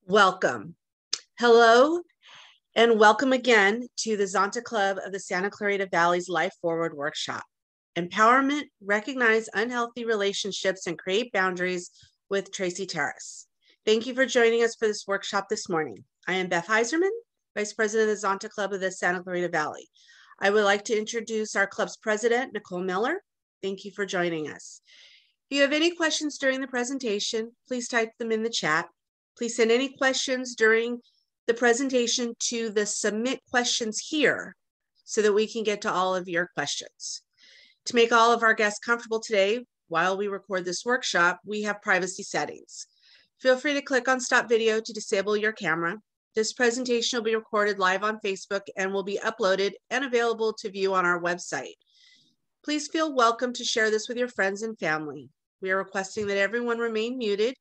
Welcome. Hello, and welcome again to the Zonta Club of the Santa Clarita Valley's Life Forward Workshop. Empowerment, Recognize Unhealthy Relationships, and Create Boundaries with Tracy Terrace. Thank you for joining us for this workshop this morning. I am Beth Heiserman, Vice President of the Zonta Club of the Santa Clarita Valley. I would like to introduce our club's president, Nicole Miller. Thank you for joining us. If you have any questions during the presentation, please type them in the chat. Please send any questions during the presentation to the submit questions here so that we can get to all of your questions. To make all of our guests comfortable today, while we record this workshop, we have privacy settings. Feel free to click on stop video to disable your camera. This presentation will be recorded live on Facebook and will be uploaded and available to view on our website. Please feel welcome to share this with your friends and family. We are requesting that everyone remain muted.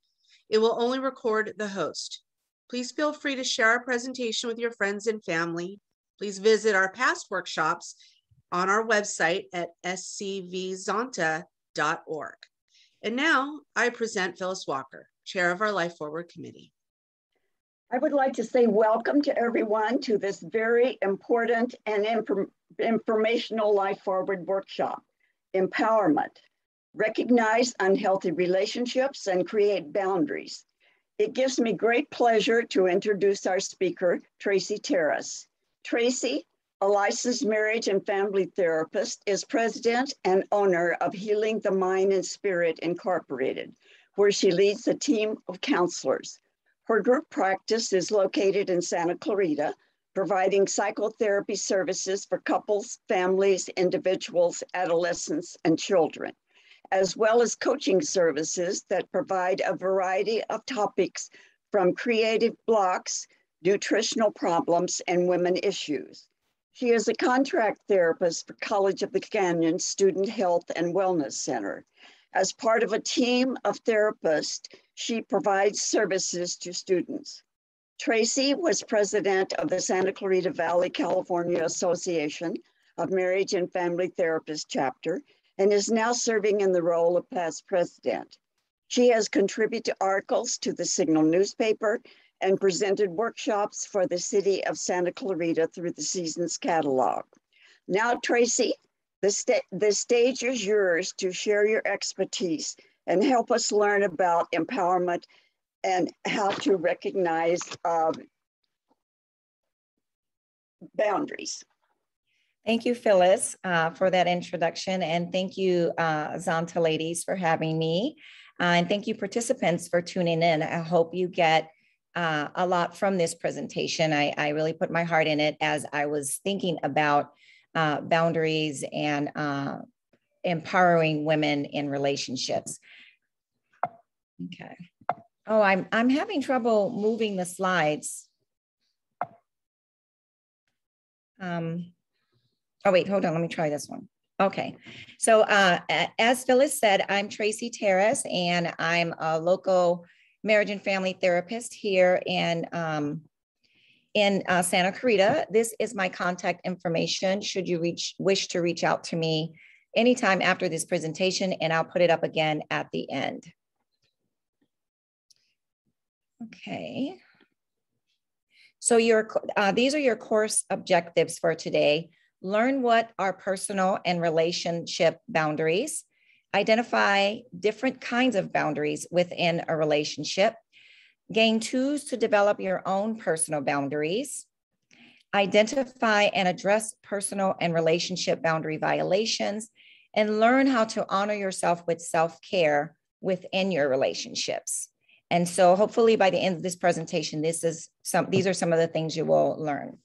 It will only record the host. Please feel free to share our presentation with your friends and family. Please visit our past workshops on our website at scvzonta.org. And now I present Phyllis Walker, Chair of our Life Forward Committee. I would like to say welcome to everyone to this very important and informational Life Forward workshop, Empowerment, Recognize Unhealthy Relationships and Create Boundaries. It gives me great pleasure to introduce our speaker, Tracy Terrace. Tracy, a licensed marriage and family therapist, is president and owner of Healing the Mind and Spirit Incorporated, where she leads a team of counselors. Her group practice is located in Santa Clarita, providing psychotherapy services for couples, families, individuals, adolescents, and children, as well as coaching services that provide a variety of topics from creative blocks, nutritional problems, and women issues. She is a contract therapist for College of the Canyon Student Health and Wellness Center. As part of a team of therapists, she provides services to students. Tracy was president of the Santa Clarita Valley, California Association of Marriage and Family Therapists chapter and is now serving in the role of past president. She has contributed articles to the Signal newspaper and presented workshops for the city of Santa Clarita through the Seasons catalog. Now, Tracy, the stage is yours to share your expertise and help us learn about empowerment and how to recognize boundaries. Thank you, Phyllis, for that introduction. And thank you, Zonta ladies, for having me. And thank you, participants, for tuning in. I hope you get a lot from this presentation. I really put my heart in it as I was thinking about boundaries and empowering women in relationships. Okay. Oh, I'm having trouble moving the slides. Oh, wait, hold on. Let me try this one. Okay. So as Phyllis said, I'm Tracy Terrace, and I'm a local marriage and family therapist here in Santa Clarita. This is my contact information should you wish to reach out to me anytime after this presentation, and I'll put it up again at the end. Okay. So these are your course objectives for today. Learn what are personal and relationship boundaries. Identify different kinds of boundaries within a relationship. Gain tools to develop your own personal boundaries. Identify and address personal and relationship boundary violations. And learn how to honor yourself with self-care within your relationships. And so hopefully by the end of this presentation, these are some of the things you will learn.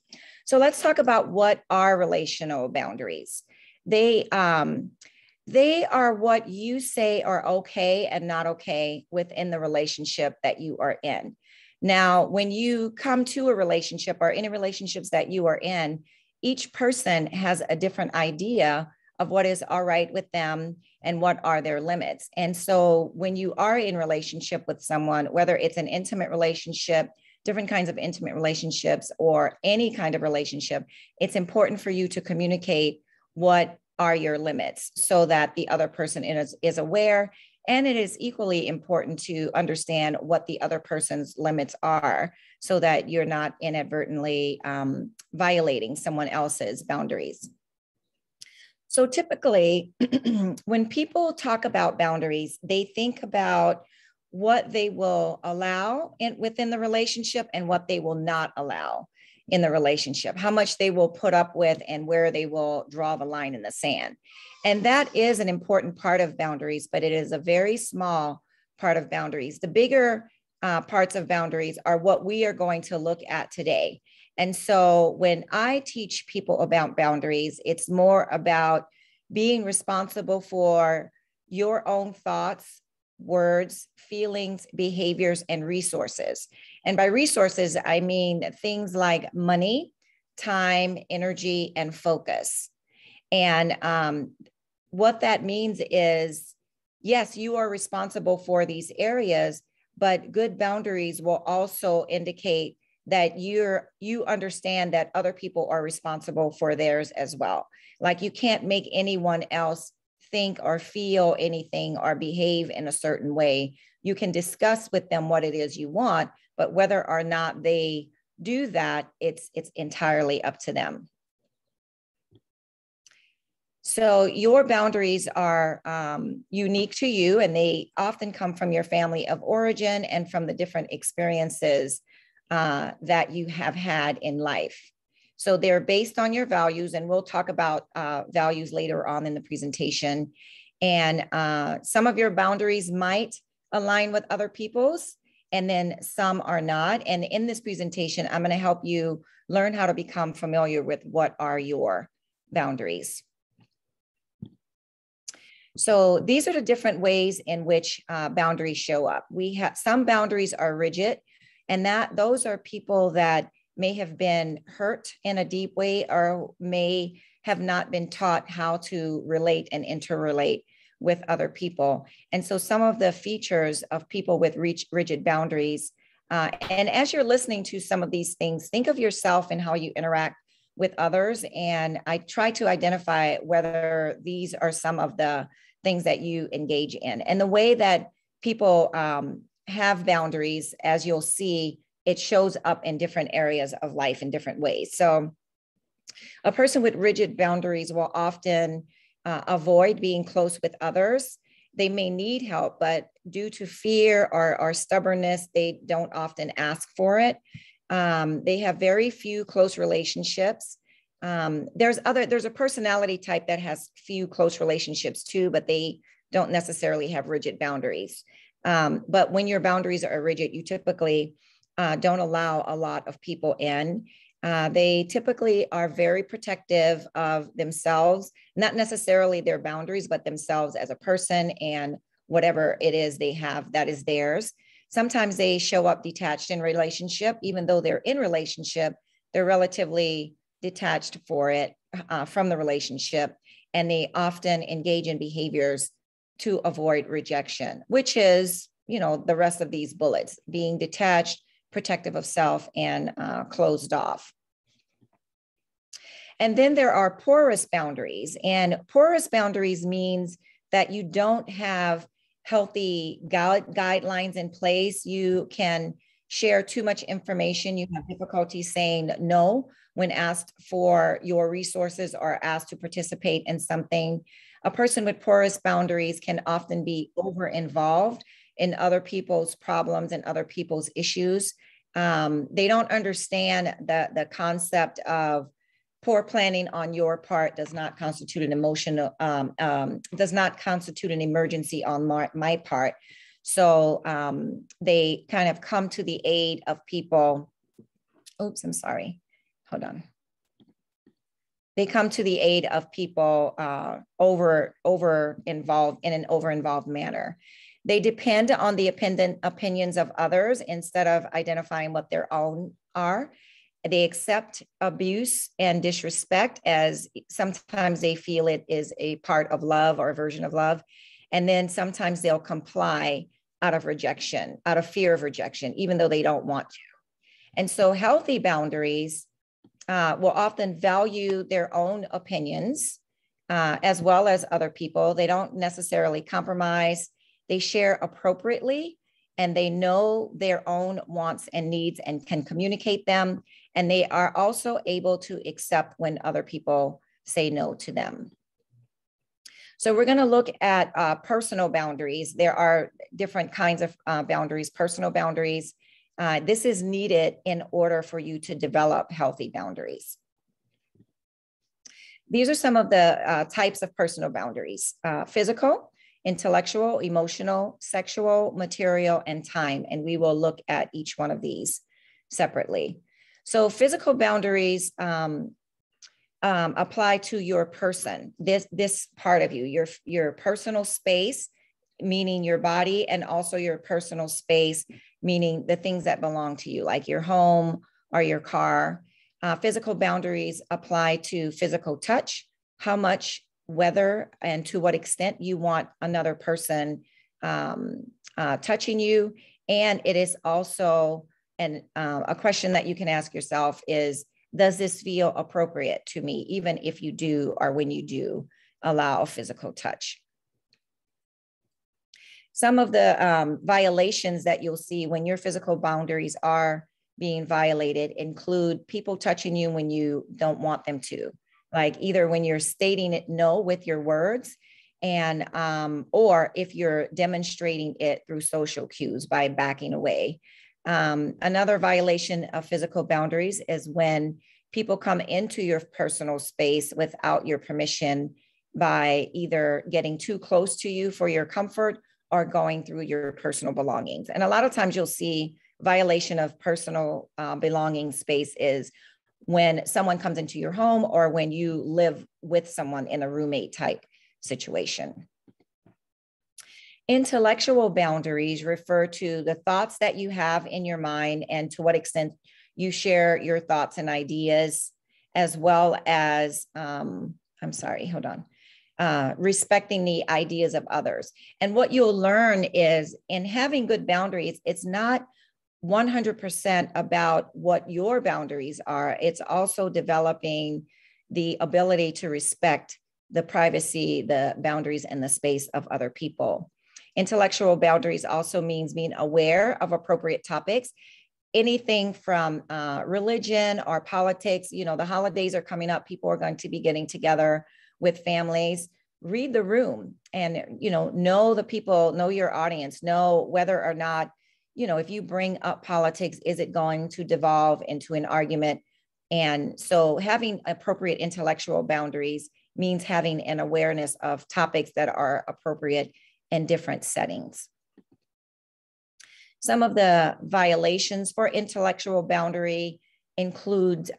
So let's talk about what are relational boundaries. They are what you say are okay and not okay within the relationship that you are in. Now, when you come to a relationship or any relationships that you are in, each person has a different idea of what is all right with them and what are their limits. And so when you are in relationship with someone, whether it's an intimate relationship, different kinds of intimate relationships, or any kind of relationship, it's important for you to communicate what are your limits so that the other person is aware. And it is equally important to understand what the other person's limits are so that you're not inadvertently violating someone else's boundaries. So typically, when people talk about boundaries, they think about what they will allow within the relationship and what they will not allow in the relationship, how much they will put up with and where they will draw the line in the sand. And that is an important part of boundaries, but it is a very small part of boundaries. The bigger parts of boundaries are what we are going to look at today. And so when I teach people about boundaries, it's more about being responsible for your own thoughts, words, feelings, behaviors, and resources. And by resources, I mean things like money, time, energy, and focus. And what that means is, yes, you are responsible for these areas, but good boundaries will also indicate that you understand that other people are responsible for theirs as well. Like you can't make anyone else think or feel anything or behave in a certain way. You can discuss with them what it is you want, but whether or not they do that, it's entirely up to them. So your boundaries are unique to you, and they often come from your family of origin and from the different experiences that you have had in life. So they're based on your values, and we'll talk about values later on in the presentation. And some of your boundaries might align with other people's, and then some are not. And in this presentation, I'm going to help you learn how to become familiar with what are your boundaries. So these are the different ways in which boundaries show up. We have some boundaries are rigid, and those are people that may have been hurt in a deep way or may have not been taught how to relate and interrelate with other people. And so some of the features of people with rigid boundaries, and as you're listening to some of these things, think of yourself and how you interact with others. And I try to identify whether these are some of the things that you engage in. And the way that people have boundaries, as you'll see, it shows up in different areas of life in different ways. So a person with rigid boundaries will often avoid being close with others. They may need help, but due to fear or stubbornness, they don't often ask for it. They have very few close relationships. There's a personality type that has few close relationships too, but they don't necessarily have rigid boundaries. But when your boundaries are rigid, you typically don't allow a lot of people in. They typically are very protective of themselves, not necessarily their boundaries, but themselves as a person and whatever it is they have that is theirs. Sometimes they show up detached in relationship, even though they're in relationship, they're relatively detached from the relationship, and they often engage in behaviors to avoid rejection, which is, the rest of these bullets: being detached, protective of self, and closed off. And then there are porous boundaries, and porous boundaries means that you don't have healthy guidelines in place. You can share too much information. You have difficulty saying no when asked for your resources or asked to participate in something. A person with porous boundaries can often be over-involved in other people's problems and other people's issues. They don't understand the concept of poor planning on your part does not constitute an does not constitute an emergency on my part. So they kind of come to the aid of people. Oops, I'm sorry. Hold on. They come to the aid of people over-involved in an over-involved manner. They depend on the opinions of others instead of identifying what their own are. They accept abuse and disrespect as sometimes they feel it is a part of love or a version of love. And then sometimes they'll comply out of rejection, out of fear of rejection, even though they don't want to. And so healthy boundaries will often value their own opinions, as well as other people. They don't necessarily compromise. They share appropriately, and they know their own wants and needs and can communicate them. And they are also able to accept when other people say no to them. So we're going to look at personal boundaries. There are different kinds of boundaries, personal boundaries. This is needed in order for you to develop healthy boundaries. These are some of the types of personal boundaries: physical, intellectual, emotional, sexual, material, and time. And we will look at each one of these separately. So physical boundaries apply to your person, this part of you, your personal space, meaning your body, and also your personal space, meaning the things that belong to you, like your home or your car. Physical boundaries apply to physical touch, how much, whether, and to what extent you want another person touching you. And it is also a question that you can ask yourself is, does this feel appropriate to me, even if you do or when you do allow physical touch? Some of the violations that you'll see when your physical boundaries are being violated include people touching you when you don't want them to, like either when you're stating it no with your words, and or if you're demonstrating it through social cues by backing away. Another violation of physical boundaries is when people come into your personal space without your permission by either getting too close to you for your comfort or going through your personal belongings. And a lot of times you'll see violation of personal belonging space is when someone comes into your home or when you live with someone in a roommate type situation. Intellectual boundaries refer to the thoughts that you have in your mind and to what extent you share your thoughts and ideas, as well as, respecting the ideas of others. And what you'll learn is in having good boundaries, it's not 100% about what your boundaries are. It's also developing the ability to respect the privacy, the boundaries, and the space of other people. Intellectual boundaries also means being aware of appropriate topics, anything from religion or politics. You know, the holidays are coming up. People are going to be getting together with families. Read the room and, know the people, know your audience, know whether or not, if you bring up politics, is it going to devolve into an argument? And so having appropriate intellectual boundaries means having an awareness of topics that are appropriate in different settings. Some of the violations for intellectual boundary include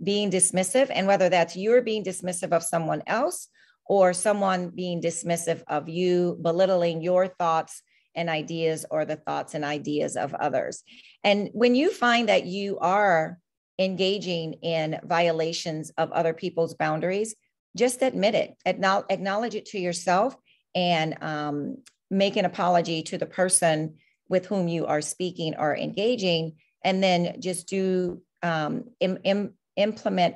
being dismissive, and whether that's you're being dismissive of someone else or someone being dismissive of you, belittling your thoughts and ideas or the thoughts and ideas of others. And when you find that you are engaging in violations of other people's boundaries, just admit it, acknowledge it to yourself, and make an apology to the person with whom you are speaking or engaging, and then just do implement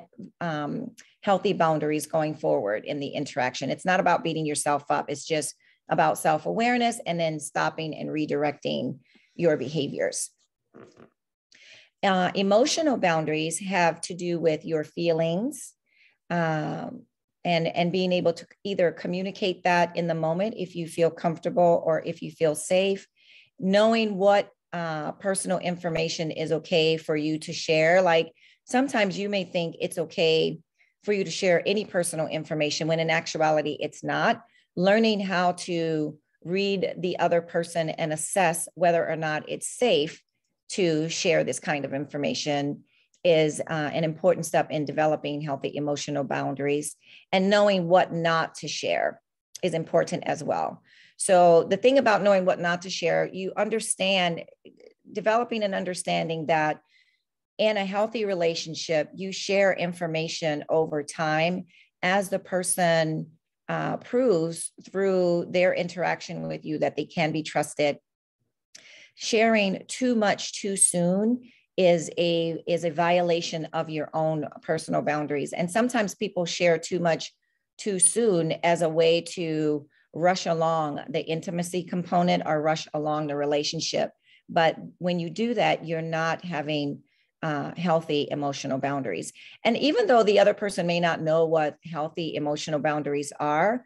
healthy boundaries going forward in the interaction. It's not about beating yourself up. It's just about self-awareness and then stopping and redirecting your behaviors. Emotional boundaries have to do with your feelings and being able to either communicate that in the moment if you feel comfortable or if you feel safe, knowing what personal information is okay for you to share. Like sometimes you may think it's okay for you to share any personal information when in actuality it's not. Learning how to read the other person and assess whether or not it's safe to share this kind of information is an important step in developing healthy emotional boundaries. And knowing what not to share is important as well. So the thing about knowing what not to share, you understand, developing an understanding that in a healthy relationship, you share information over time as the person proves through their interaction with you that they can be trusted. Sharing too much too soon is a violation of your own personal boundaries. And sometimes people share too much too soon as a way to rush along the intimacy component or rush along the relationship. But when you do that, you're not having healthy emotional boundaries. And even though the other person may not know what healthy emotional boundaries are,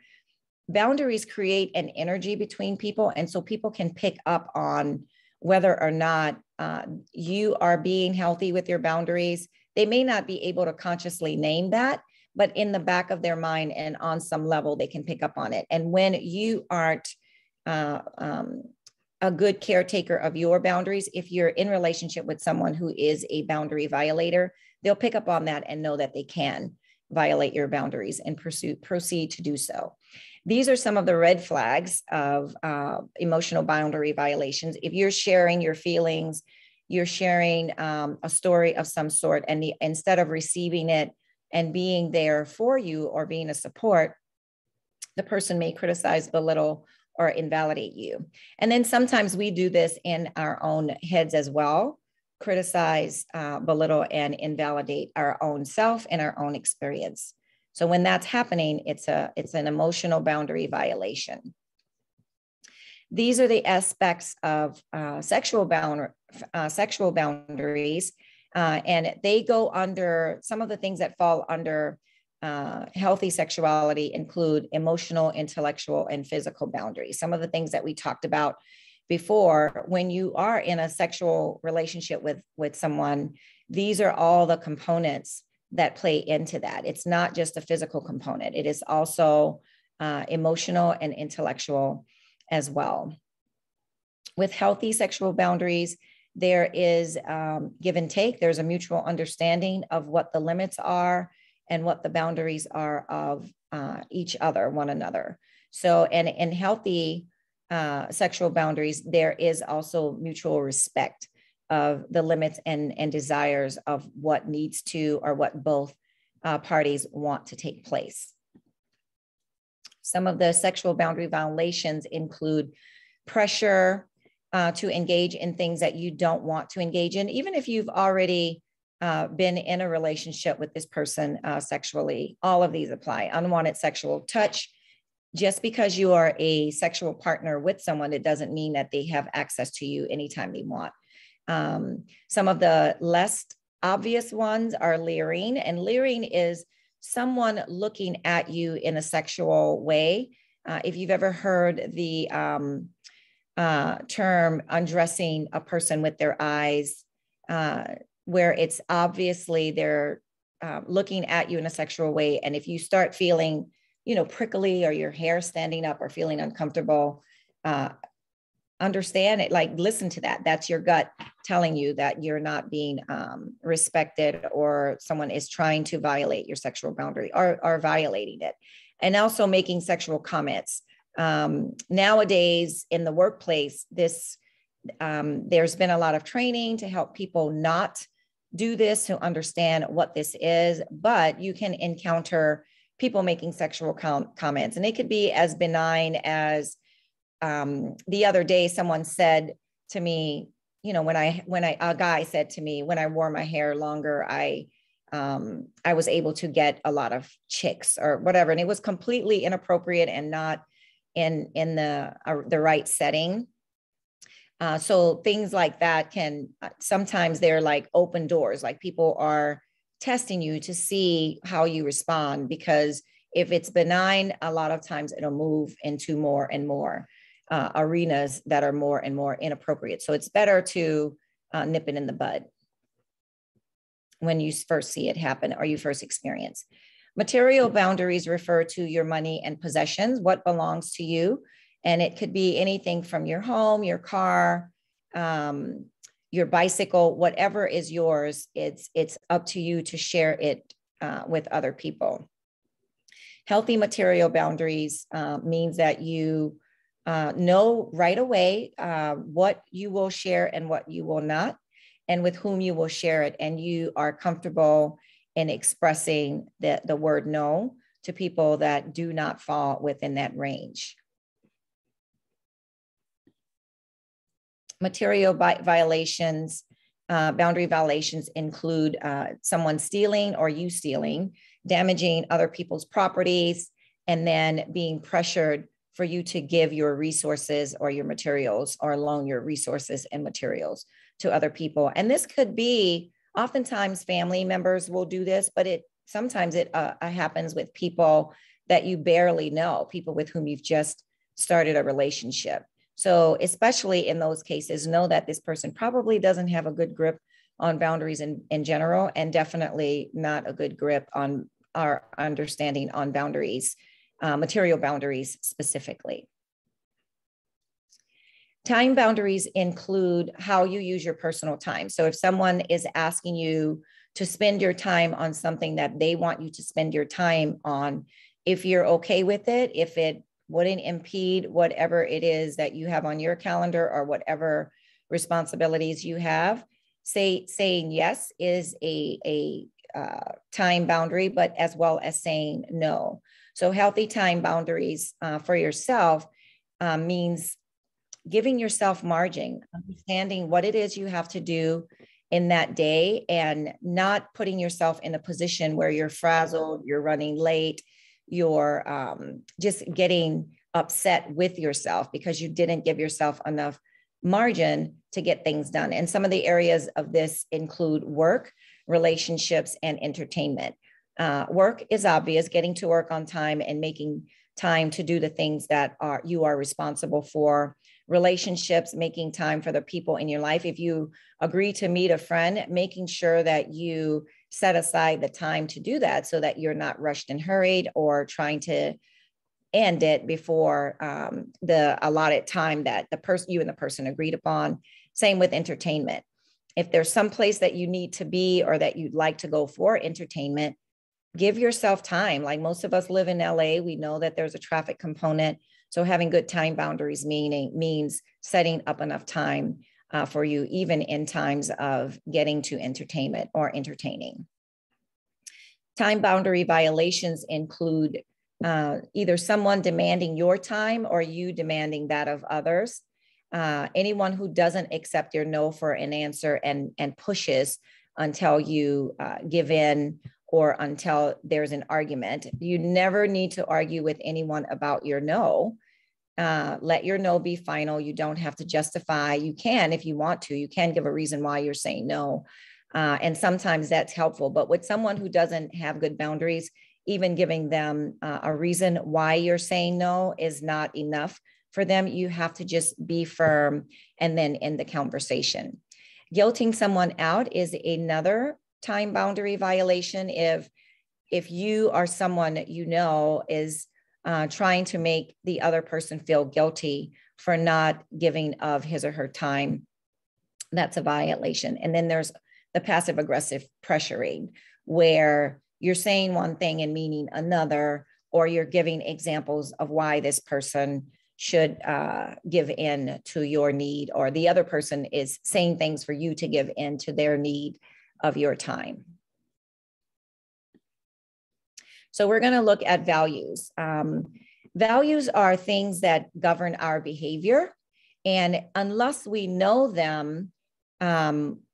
boundaries create an energy between people. And so people can pick up on whether or not you are being healthy with your boundaries. They may not be able to consciously name that, but in the back of their mind and on some level, they can pick up on it. And when you aren't a good caretaker of your boundaries, if you're in relationship with someone who is a boundary violator, they'll pick up on that and know that they can violate your boundaries and proceed to do so. These are some of the red flags of emotional boundary violations. If you're sharing your feelings, you're sharing a story of some sort, and instead of receiving it and being there for you or being a support, the person may criticize, belittle, or invalidate you. And then sometimes we do this in our own heads as well, criticize, belittle, and invalidate our own self and our own experience. So when that's happening, it's an emotional boundary violation. These are the aspects of sexual boundaries, and they go under, some of the things that fall under healthy sexuality include emotional, intellectual, and physical boundaries. Some of the things that we talked about before, when you are in a sexual relationship with someone, these are all the components that play into that. It's not just a physical component. It is also emotional and intellectual as well. With healthy sexual boundaries, there is give and take. There's a mutual understanding of what the limits are and what the boundaries are of each other, one another. So, and in healthy sexual boundaries, there is also mutual respect of the limits and desires of what needs to, or what both parties want to take place. Some of the sexual boundary violations include pressure to engage in things that you don't want to engage in, even if you've already been in a relationship with this person sexually. All of these apply. Unwanted sexual touch. Just because you are a sexual partner with someone, it doesn't mean that they have access to you anytime they want. Some of the less obvious ones are leering, and leering is someone looking at you in a sexual way. If you've ever heard the term undressing a person with their eyes, where it's obviously they're looking at you in a sexual way. And if you start feeling, prickly, or your hair standing up, or feeling uncomfortable, understand it, like listen to that. That's your gut telling you that you're not being respected, or someone is trying to violate your sexual boundary, or violating it. And also making sexual comments. Nowadays in the workplace, there's been a lot of training to help people not do this, to understand what this is, but you can encounter people making sexual comments, and it could be as benign as the other day someone said to me, a guy said to me, when I wore my hair longer, I was able to get a lot of chicks or whatever, and it was completely inappropriate and not in the right setting. So things like that can sometimes, they're like open doors, like people are testing you to see how you respond, because if it's benign, a lot of times it'll move into more and more arenas that are more and more inappropriate. So it's better to nip it in the bud when you first see it happen, or you first experience. Material boundaries refer to your money and possessions, what belongs to you. And it could be anything from your home, your car, your bicycle, whatever is yours. It's up to you to share it with other people. Healthy material boundaries means that you know right away what you will share and what you will not, and with whom you will share it. And you are comfortable in expressing the word no to people that do not fall within that range. Material violations, boundary violations include someone stealing or you stealing, damaging other people's properties, and then being pressured for you to give your resources or your materials or loan your resources and materials to other people. And this could be, oftentimes family members will do this, but sometimes it happens with people that you barely know, people with whom you've just started a relationship. So especially in those cases, know that this person probably doesn't have a good grip on boundaries in general, and definitely not a good grip on our understanding on boundaries, material boundaries specifically. Time boundaries include how you use your personal time. So if someone is asking you to spend your time on something that they want you to spend your time on, if you're okay with it, if it wouldn't impede whatever it is that you have on your calendar or whatever responsibilities you have, saying yes is a time boundary, but as well as saying no. So healthy time boundaries for yourself means giving yourself margin, understanding what it is you have to do in that day, and not putting yourself in a position where you're frazzled, you're running late, you're just getting upset with yourself because you didn't give yourself enough margin to get things done. And some of the areas of this include work, relationships, and entertainment. Work is obvious, getting to work on time and making time to do the things that you are responsible for. Relationships, making time for the people in your life. If you agree to meet a friend, making sure that you set aside the time to do that so that you're not rushed and hurried or trying to end it before the allotted time that you and the person agreed upon. Same with entertainment. If there's some place that you need to be or that you'd like to go for entertainment, give yourself time. Like most of us live in LA, we know that there's a traffic component. So having good time boundaries means setting up enough time for you, even in times of getting to entertainment or entertaining. Time boundary violations include either someone demanding your time or you demanding that of others. Anyone who doesn't accept your no for an answer and pushes until you give in or until there's an argument. You never need to argue with anyone about your no. Let your no be final. You don't have to justify. You can, if you want to, you can give a reason why you're saying no. And sometimes that's helpful. But with someone who doesn't have good boundaries, even giving them a reason why you're saying no is not enough for them. You have to just be firm and then end the conversation. Guilting someone out is another time boundary violation. If you are someone you know is trying to make the other person feel guilty for not giving of his or her time, that's a violation. And then there's the passive aggressive pressuring, where you're saying one thing and meaning another, or you're giving examples of why this person should give in to your need, or the other person is saying things for you to give in to their need of your time. So we're going to look at values. Values are things that govern our behavior. And unless we know them,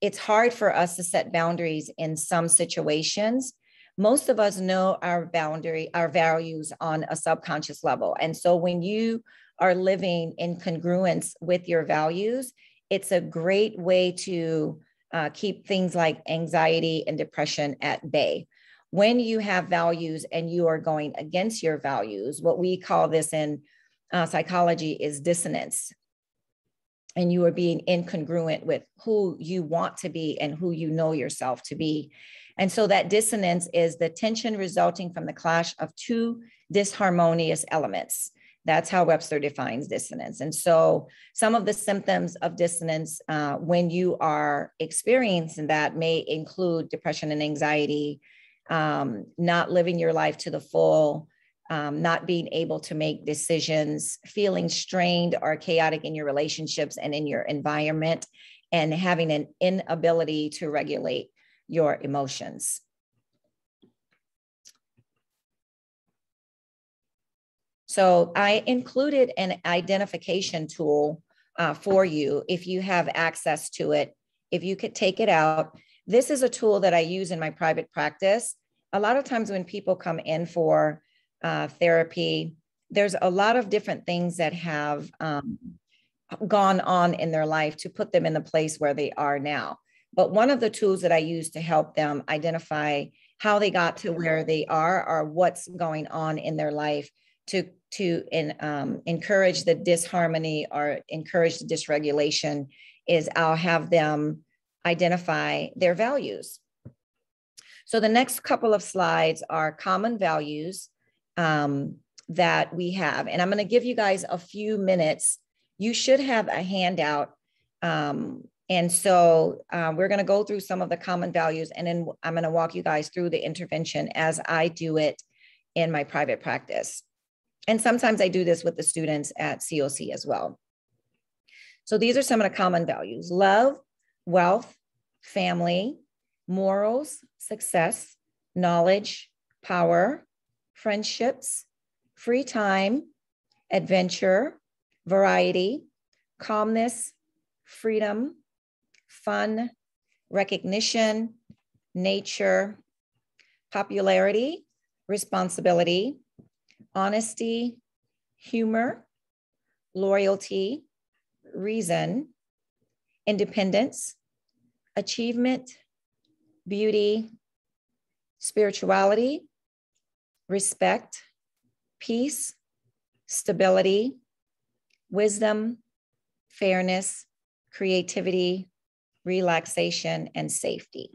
it's hard for us to set boundaries in some situations. Most of us know our values on a subconscious level. And so when you are living in congruence with your values, it's a great way to keep things like anxiety and depression at bay. When you have values and you are going against your values, what we call this in psychology is dissonance. And you are being incongruent with who you want to be and who you know yourself to be. And so that dissonance is the tension resulting from the clash of two disharmonious elements. That's how Webster defines dissonance. And so some of the symptoms of dissonance when you are experiencing that may include depression and anxiety, not living your life to the full, not being able to make decisions, feeling strained or chaotic in your relationships and in your environment, and having an inability to regulate your emotions. So I included an identification tool for you if you have access to it, if you could take it out. This is a tool that I use in my private practice. A lot of times when people come in for therapy. There's a lot of different things that have gone on in their life to put them in the place where they are now. But one of the tools that I use to help them identify how they got to where they are or what's going on in their life to encourage the disharmony or encourage the dysregulation is I'll have them identify their values. So the next couple of slides are common values that we have. And I'm going to give you guys a few minutes. You should have a handout. And so we're going to go through some of the common values, and then I'm going to walk you guys through the intervention as I do it in my private practice. And sometimes I do this with the students at COC as well. So these are some of the common values: love, wealth, family, morals, success, knowledge, power, friendships, free time, adventure, variety, calmness, freedom, fun, recognition, nature, popularity, responsibility, honesty, humor, loyalty, reason, independence, achievement, beauty, spirituality, respect, peace, stability, wisdom, fairness, creativity, relaxation, and safety.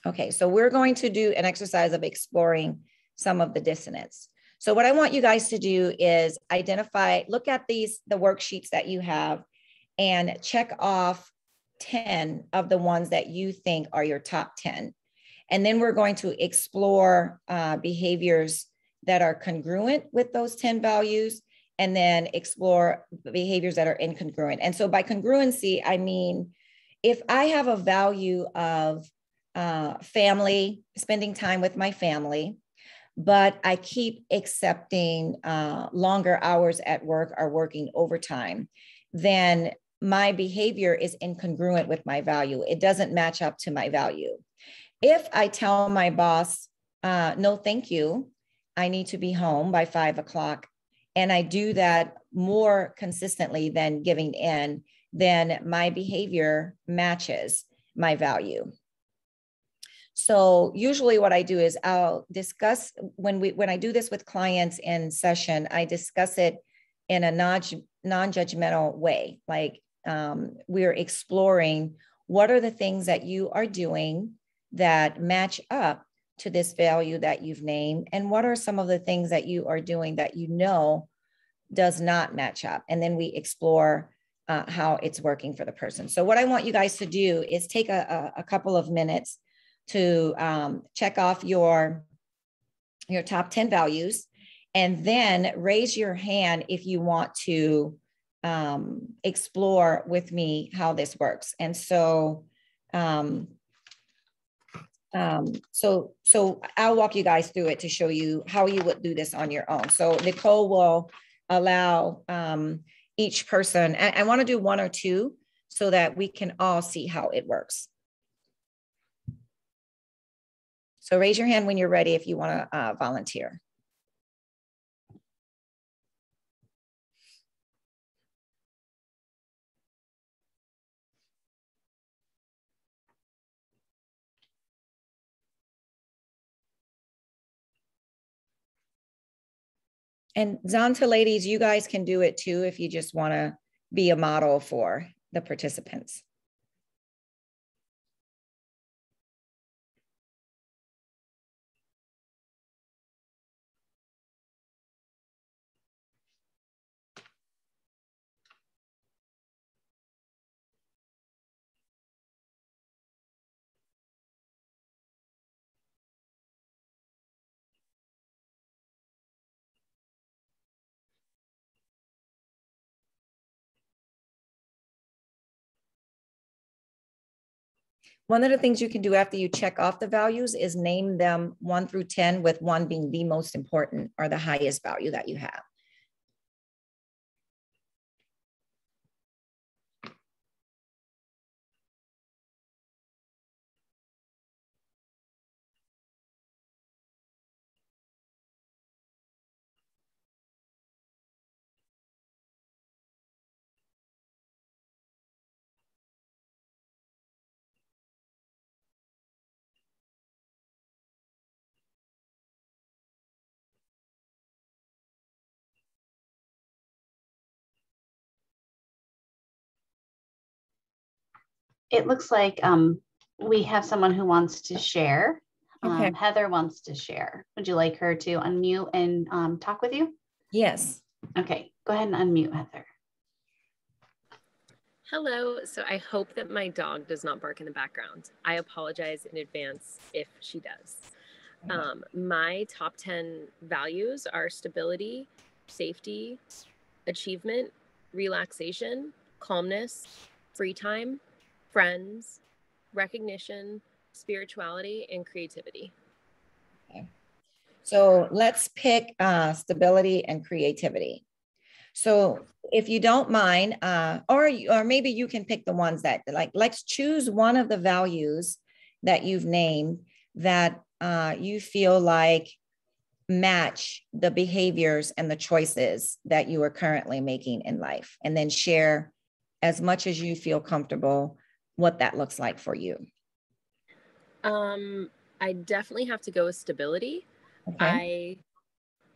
Okay, so we're going to do an exercise of exploring some of the dissonance. So what I want you guys to do is identify, look at the worksheets that you have and check off 10 of the ones that you think are your top 10. And then we're going to explore behaviors that are congruent with those 10 values, and then explore behaviors that are incongruent. And so by congruency, I mean, if I have a value of family, spending time with my family, but I keep accepting longer hours at work or working overtime, then my behavior is incongruent with my value. It doesn't match up to my value. If I tell my boss, no, thank you, I need to be home by 5 o'clock, and I do that more consistently than giving in, then my behavior matches my value. So usually what I do is I'll discuss, when I do this with clients in session, I discuss it in a non-judgmental way. Like we're exploring what are the things that you are doing that match up to this value that you've named, and what are some of the things that you are doing that you know does not match up. And then we explore how it's working for the person. So what I want you guys to do is take a couple of minutes to check off your top 10 values, and then raise your hand if you want to explore with me how this works. And so so I'll walk you guys through it to show you how you would do this on your own. So Nicole will allow each person, I want to do one or two so that we can all see how it works. So raise your hand when you're ready if you want to volunteer. And Zonta ladies, you guys can do it too if you just want to be a model for the participants. One of the things you can do after you check off the values is name them 1 through 10, with 1 being the most important or the highest value that you have. it looks like we have someone who wants to share. Okay. Heather wants to share. Would you like her to unmute and talk with you? Yes. Okay, go ahead and unmute Heather. Hello. So I hope that my dog does not bark in the background. I apologize in advance if she does. My top 10 values are stability, safety, achievement, relaxation, calmness, free time, friends, recognition, spirituality, and creativity. Okay. So let's pick stability and creativity. So if you don't mind, or maybe you can pick the ones that let's choose one of the values that you've named that you feel like match the behaviors and the choices that you are currently making in life, and then share as much as you feel comfortable what that looks like for you. I definitely have to go with stability. Okay. I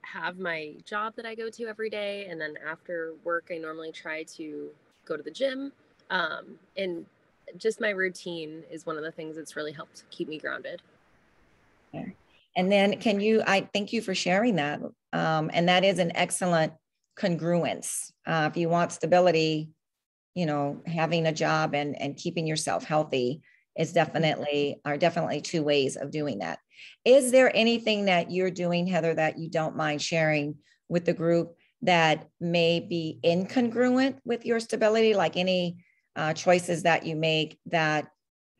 have my job that I go to every day, and then after work I normally try to go to the gym, and just my routine is one of the things that's really helped keep me grounded. Okay. And then I thank you for sharing that, and that is an excellent congruence. If you want stability, having a job and keeping yourself healthy is definitely two ways of doing that. Is there anything that you're doing, Heather, that you don't mind sharing with the group that may be incongruent with your stability, like any choices that you make that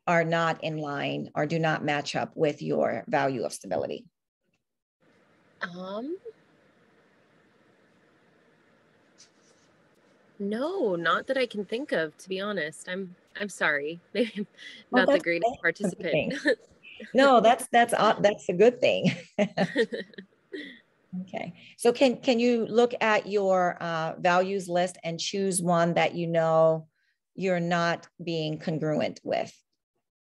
are not in line or do not match up with your value of stability? No, not that I can think of, to be honest. I'm sorry. Maybe I'm not the greatest participant. No, that's a good thing. Okay. So can you look at your values list and choose one that you're not being congruent with?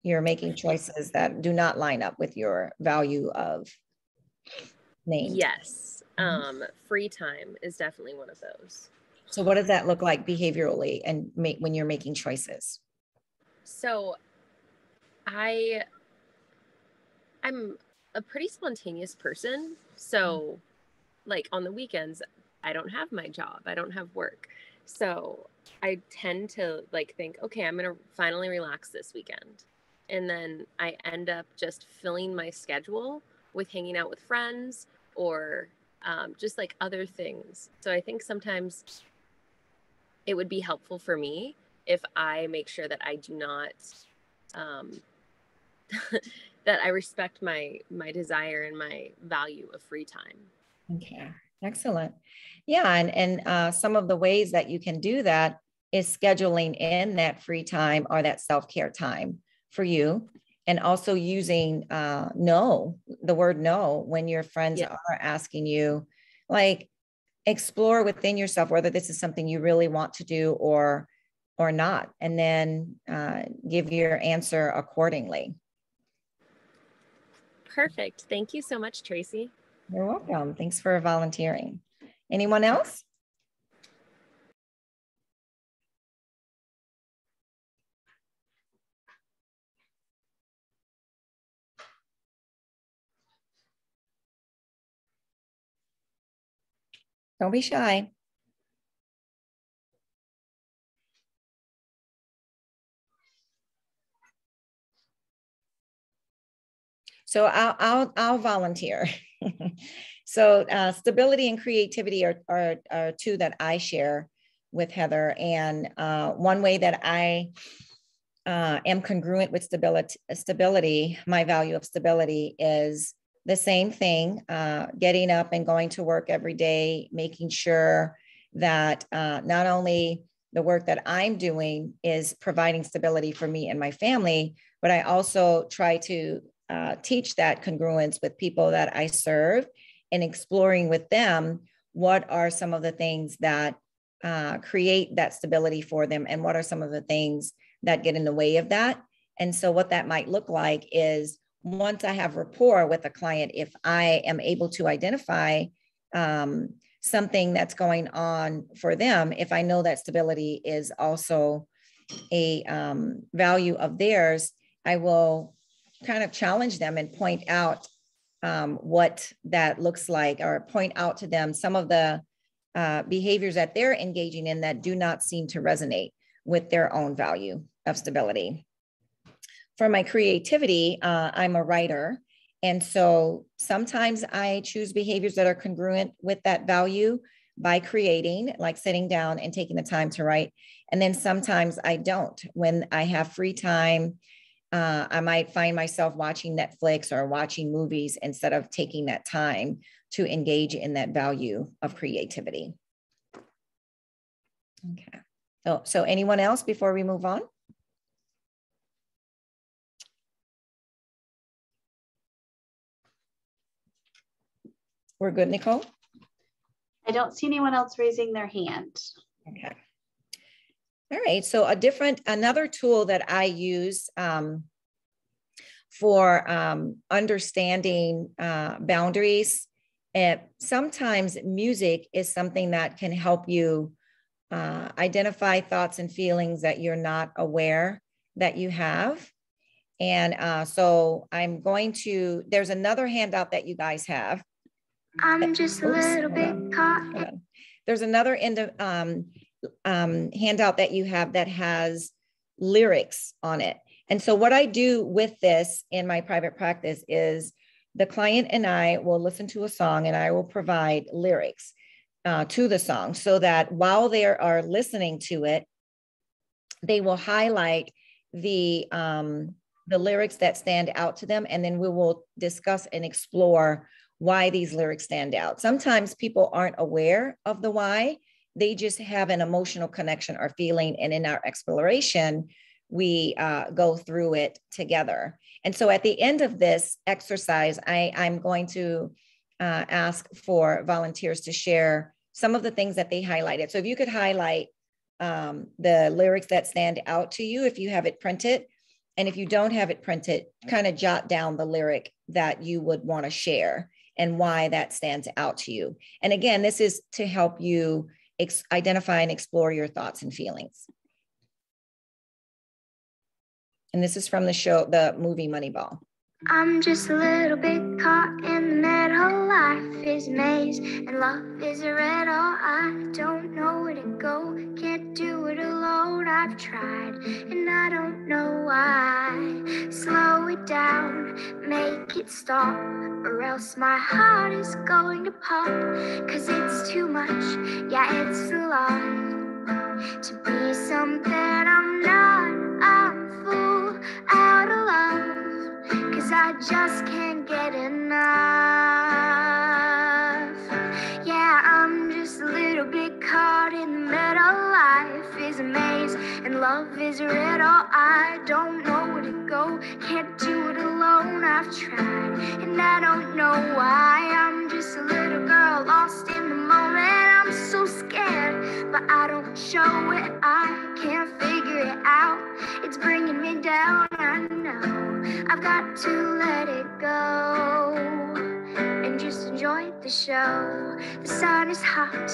You're making choices that do not line up with your value of name. Yes. Free time is definitely one of those. So what does that look like behaviorally and when you're making choices? So I'm a pretty spontaneous person. So like on the weekends, I don't have my job. I don't have work. So I tend to think, okay, I'm going to finally relax this weekend. And then I end up just filling my schedule with hanging out with friends or just other things. So I think sometimes it would be helpful for me if I make sure that I do not, that I respect my desire and my value of free time. Okay, excellent. Yeah, and some of the ways that you can do that is scheduling in that free time or that self-care time for you, and also using no, the word no, when your friends are asking you, explore within yourself whether this is something you really want to do or not, and then give your answer accordingly. Perfect. Thank you so much, Tracy. You're welcome. Thanks for volunteering. Anyone else? Don't be shy. So I'll volunteer. So stability and creativity are two that I share with Heather. And one way that I am congruent with stability, my value of stability is the same thing, getting up and going to work every day, making sure that not only the work that I'm doing is providing stability for me and my family, but I also try to teach that congruence with people that I serve and exploring with them what are some of the things that create that stability for them and what are some of the things that get in the way of that. And so what that might look like is once I have rapport with a client, if I am able to identify something that's going on for them, if I know that stability is also value of theirs, I will kind of challenge them and point out what that looks like, or point out to them some of the behaviors that they're engaging in that do not seem to resonate with their own value of stability. For my creativity, I'm a writer. And so sometimes I choose behaviors that are congruent with that value by creating, like sitting down and taking the time to write. And then sometimes I don't. When I have free time, I might find myself watching Netflix or watching movies instead of taking that time to engage in that value of creativity. Okay. So anyone else before we move on? We're good, Nicole? I don't see anyone else raising their hand. Okay. All right. So another tool that I use for understanding boundaries, sometimes music is something that can help you identify thoughts and feelings that you're not aware that you have. And so I'm going to, there's another handout that you guys have. I'm just a little bit caught. There's another handout that you have that has lyrics on it. And so what I do with this in my private practice is the client and I will listen to a song and I will provide lyrics to the song so that while they are listening to it, they will highlight the lyrics that stand out to them. And then we will discuss and explore why these lyrics stand out. Sometimes people aren't aware of the why, they just have an emotional connection or feeling. And in our exploration, we go through it together. And so at the end of this exercise, I'm going to ask for volunteers to share some of the things that they highlighted. So if you could highlight the lyrics that stand out to you, if you have it printed, and if you don't have it printed, kind of jot down the lyric that you would want to share and why that stands out to you. And again, this is to help you identify and explore your thoughts and feelings. And this is from the movie Moneyball. I'm just a little bit caught in the middle. Life is a maze and love is a riddle. I don't know where to go, can't do it alone. I've tried and I don't know why. Slow it down, make it stop, or else my heart is going to pop. Cause it's too much, yeah, it's a lot to be something I'm not. I'm full out of love, cause I just can't get enough. Yeah, I'm just a little bit caught in the middle. Life is a maze and love is a riddle. I don't know where to go, can't do it alone. I've tried and I don't know why. I'm just a little girl lost in the moment. I'm so scared, but I don't show it. I can't figure it out, it's bringing me down. I know I've got to let it go and just enjoy the show. The sun is hot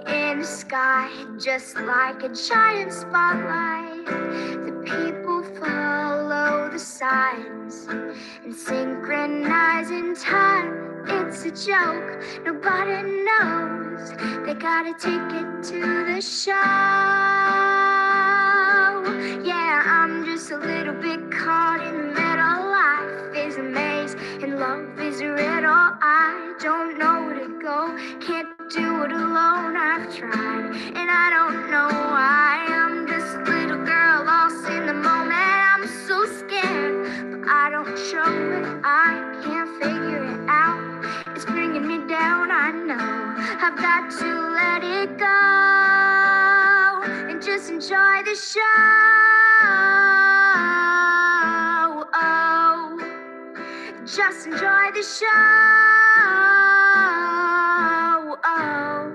in the sky, just like a giant spotlight. The people follow the signs and synchronize in time. It's a joke, nobody knows they got a ticket to the show. Yeah, I'm just a little bit caught in the middle. Life is a maze and love is a riddle. I don't know where to go, can't do it alone. I've tried and I don't know why. I'm just a little girl lost in the moment. I'm so scared, but I don't show it. I can't figure it out, it's bringing me down. I know I've got to let it go and just enjoy the show. Oh, just enjoy the show. Oh,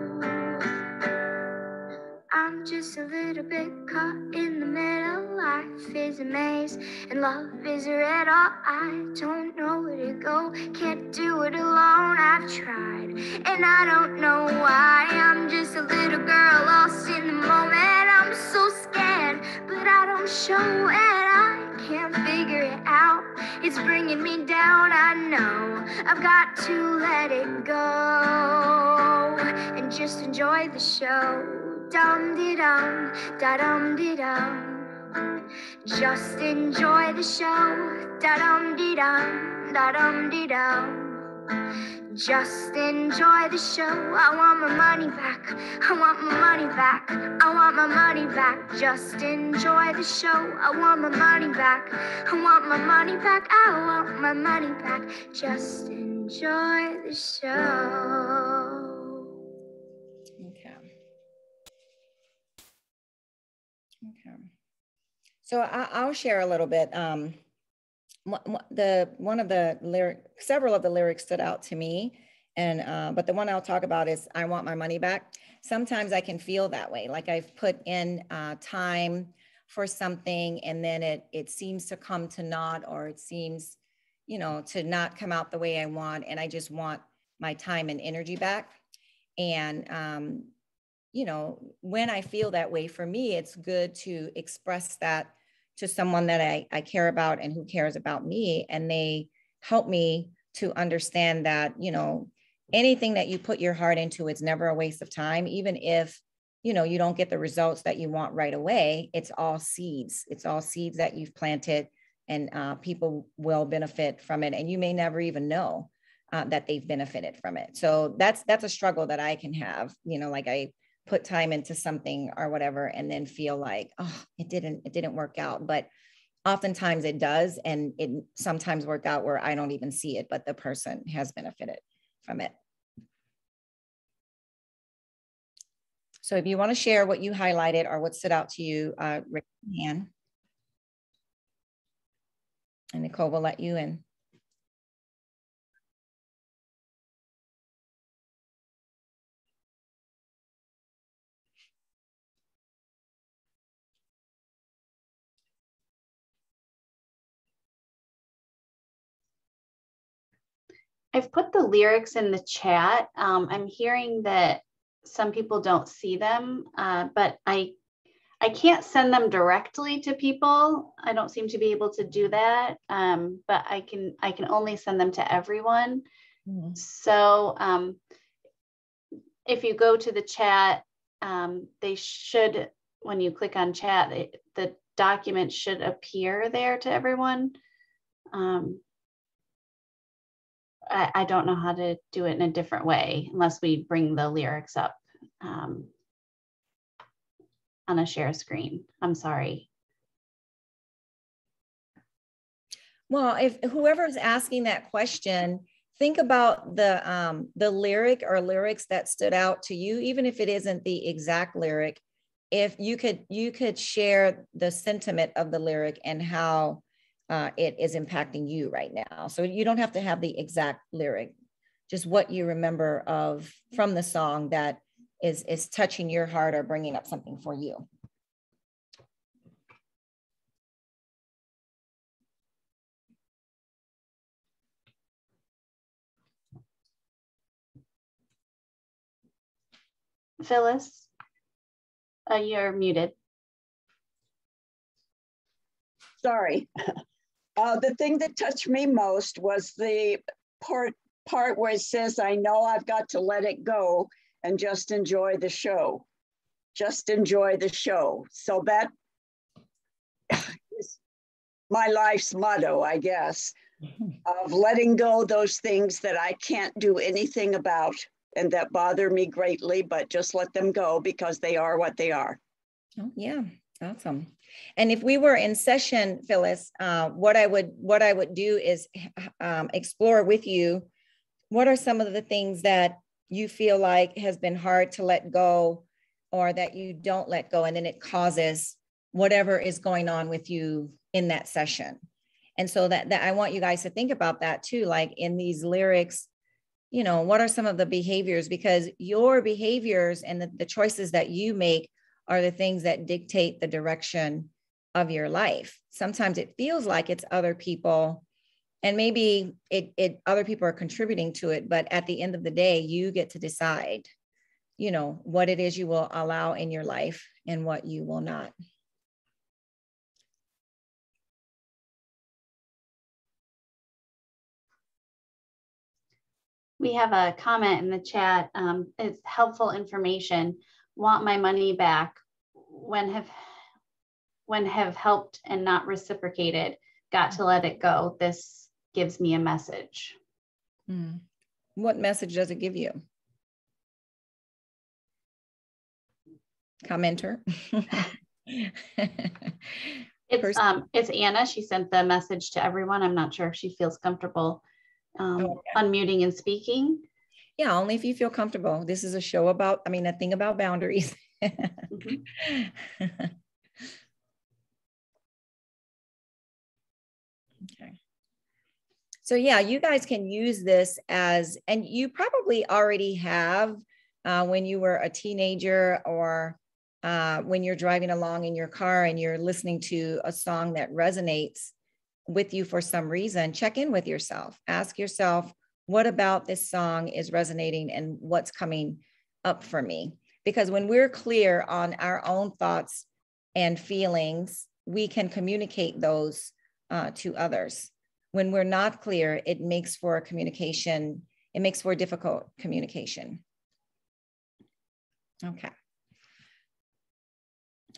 I'm just a little bit caught in the middle. Life is a maze and love is a riddle. I don't know where to go, can't do it alone. I've tried and I don't know why. I'm just a little girl lost in the moment. I'm so scared, but I show and I can't figure it out. It's bringing me down, I know. I've got to let it go and just enjoy the show. Dum-de-dum, da-dum-de-dum. Just enjoy the show. Da-dum-de-dum, da-dum-de-dum. Just enjoy the show. I want my money back. I want my money back. I want my money back. Just enjoy the show. I want my money back. I want my money back. I want my money back. Just enjoy the show. Okay. Okay. So I'll share a little bit. Several of the lyrics stood out to me, and but the one I'll talk about is "I Want My Money Back." Sometimes I can feel that way, like I've put in time for something, and then it seems to come to naught, or it seems, to not come out the way I want, and I just want my time and energy back. And when I feel that way, for me, it's good to express that to someone that I care about and who cares about me. And they help me to understand that, anything that you put your heart into, it's never a waste of time. Even if, you don't get the results that you want right away, it's all seeds. It's all seeds that you've planted, and people will benefit from it. And you may never even know that they've benefited from it. So that's a struggle that I can have, like I put time into something or whatever, and then feel like, oh, it didn't work out. But oftentimes it does. And it sometimes work out where I don't even see it, but the person has benefited from it. So if you want to share what you highlighted or what stood out to you, raise your hand. And Nicole will let you in. I've put the lyrics in the chat. I'm hearing that some people don't see them, but I can't send them directly to people. I don't seem to be able to do that, but I can only send them to everyone. Mm-hmm. So if you go to the chat, they should, when you click on chat, the document should appear there to everyone. I don't know how to do it in a different way unless we bring the lyrics up on a share screen. I'm sorry. Well, if whoever's asking that question, think about the lyric or lyrics that stood out to you, even if it isn't the exact lyric. If you could share the sentiment of the lyric and how it is impacting you right now. So you don't have to have the exact lyric, just what you remember from the song that is touching your heart or bringing up something for you. Phyllis, you're muted. Sorry. The thing that touched me most was the part where it says, I know I've got to let it go and just enjoy the show. Just enjoy the show. So that is my life's motto, I guess, of letting go those things that I can't do anything about and that bother me greatly, but just let them go because they are what they are. Oh, yeah, awesome. And if we were in session, Phyllis, what I would do is explore with you, what are some of the things that you feel like has been hard to let go or that you don't let go, and then it causes whatever is going on with you in that session. And so that I want you guys to think about that too, like in these lyrics, what are some of the behaviors, because your behaviors and the choices that you make are the things that dictate the direction of your life. Sometimes it feels like it's other people, and maybe other people are contributing to it, but at the end of the day, you get to decide, what it is you will allow in your life and what you will not. We have a comment in the chat. It's helpful information. Want my money back when have helped and not reciprocated. Got to let it go. This gives me a message. What message does it give you? Commenter. It's Anna. She sent the message to everyone. I'm not sure if she feels comfortable unmuting and speaking. Yeah, only if you feel comfortable. This is a show about, a thing about boundaries. Okay. So yeah, you guys can use this as, and you probably already have when you were a teenager, or when you're driving along in your car and you're listening to a song that resonates with you for some reason. Check in with yourself. Ask yourself, what about this song is resonating and what's coming up for me? Because when we're clear on our own thoughts and feelings, we can communicate those to others. When we're not clear, it makes for communication. It makes for difficult communication. Okay.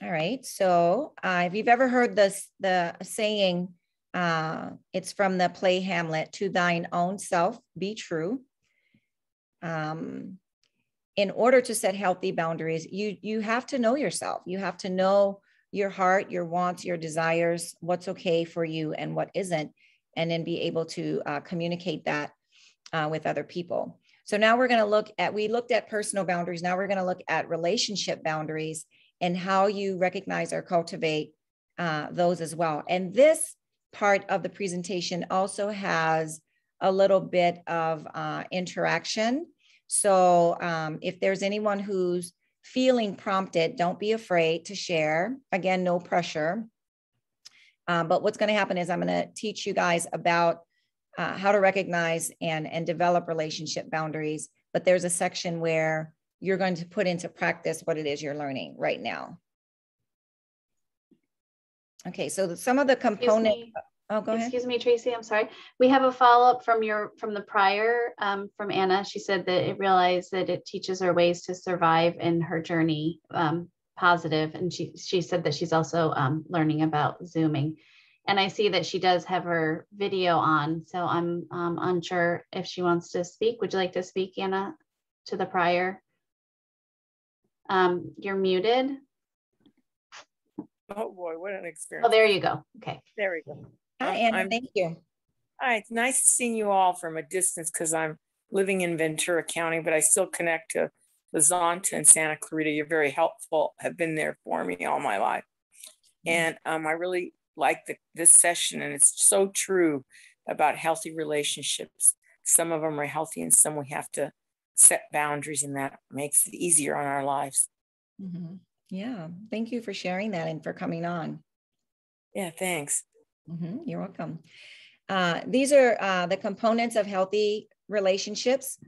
All right. So if you've ever heard the saying, it's from the play Hamlet, to thine own self be true. In order to set healthy boundaries, you have to know yourself. You have to know your heart, your wants, your desires, what's okay for you and what isn't, and then be able to communicate that with other people. So now we're going to we looked at personal boundaries. Now we're going to look at relationship boundaries and how you recognize or cultivate those as well. And this part of the presentation also has a little bit of interaction. So if there's anyone who's feeling prompted, don't be afraid to share. Again, no pressure. But what's going to happen is I'm going to teach you guys about how to recognize and develop relationship boundaries. But there's a section where you're going to put into practice what it is you're learning right now. Okay, so some of the components. Oh, go ahead. Excuse me, Tracy, I'm sorry. We have a follow-up from the prior, from Anna. She said that it realized that it teaches her ways to survive in her journey, positive. And she said that she's also learning about Zooming. And I see that she does have her video on, so I'm unsure if she wants to speak. Would you like to speak, Anna, to the prior? You're muted. Oh boy, what an experience. Oh, there you go. Okay. There we go. Hi, Anna, thank you. Hi, it's nice seeing you all from a distance because I'm living in Ventura County, but I still connect to the Zonta and Santa Clarita. You're very helpful, have been there for me all my life. And I really like this session, and it's so true about healthy relationships. Some of them are healthy and some we have to set boundaries, and that makes it easier on our lives. Mm-hmm. Yeah, thank you for sharing that and for coming on. Yeah, thanks. Mm-hmm. You're welcome. These are the components of healthy relationships.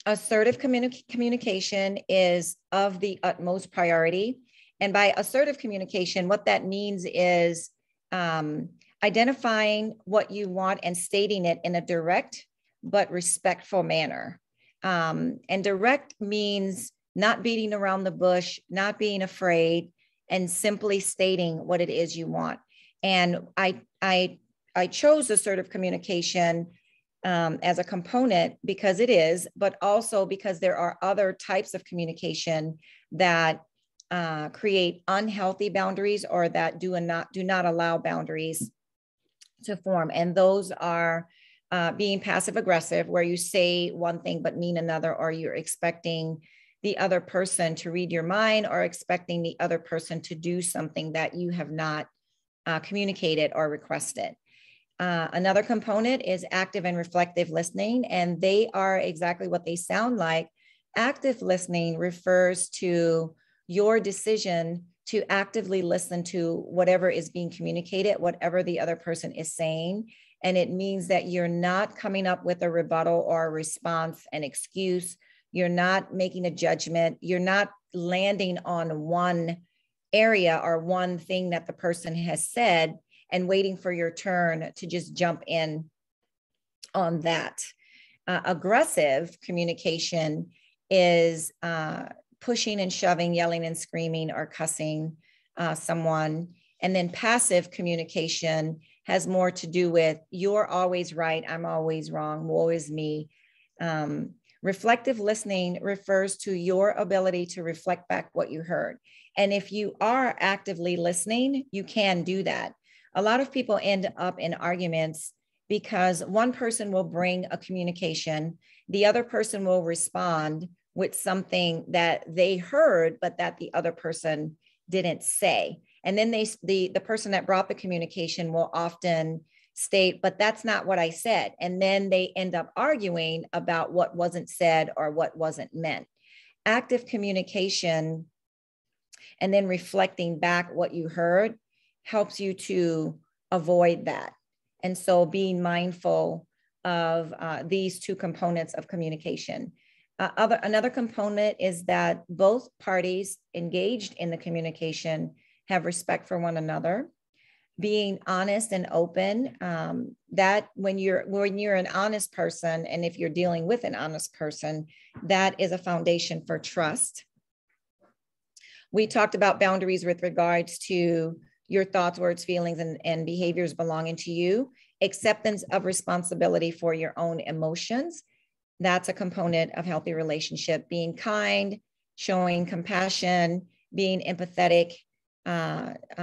Assertive communication is of the utmost priority. And by assertive communication, what that means is identifying what you want and stating it in a direct but respectful manner. And direct means not beating around the bush, not being afraid, and simply stating what it is you want. And I chose assertive communication as a component because it is, but also because there are other types of communication that create unhealthy boundaries or that do not allow boundaries to form. And those are being passive aggressive, where you say one thing but mean another, or you're expecting the other person to read your mind, or expecting the other person to do something that you have not communicated or requested. Another component is active and reflective listening, and they are exactly what they sound like. Active listening refers to your decision to actively listen to whatever is being communicated, whatever the other person is saying. And it means that you're not coming up with a rebuttal or a response, an excuse. You're not making a judgment. You're not landing on one area or one thing that the person has said and waiting for your turn to just jump in on that. Aggressive communication is pushing and shoving, yelling and screaming, or cussing someone. And then passive communication has more to do with you're always right, I'm always wrong, woe is me. Reflective listening refers to your ability to reflect back what you heard. And if you are actively listening, you can do that. A lot of people end up in arguments because one person will bring a communication, the other person will respond with something that they heard, but that the other person didn't say. And then the person that brought the communication will often state, but that's not what I said. And then they end up arguing about what wasn't said or what wasn't meant. Active communication and then reflecting back what you heard helps you to avoid that. And so being mindful of these two components of communication. Another component is that both parties engaged in the communication have respect for one another. Being honest and open, that when you're an honest person, and if you're dealing with an honest person, that is a foundation for trust. We talked about boundaries with regards to your thoughts, words, feelings, and behaviors belonging to you. Acceptance of responsibility for your own emotions. That's a component of healthy relationship. Being kind, showing compassion, being empathetic,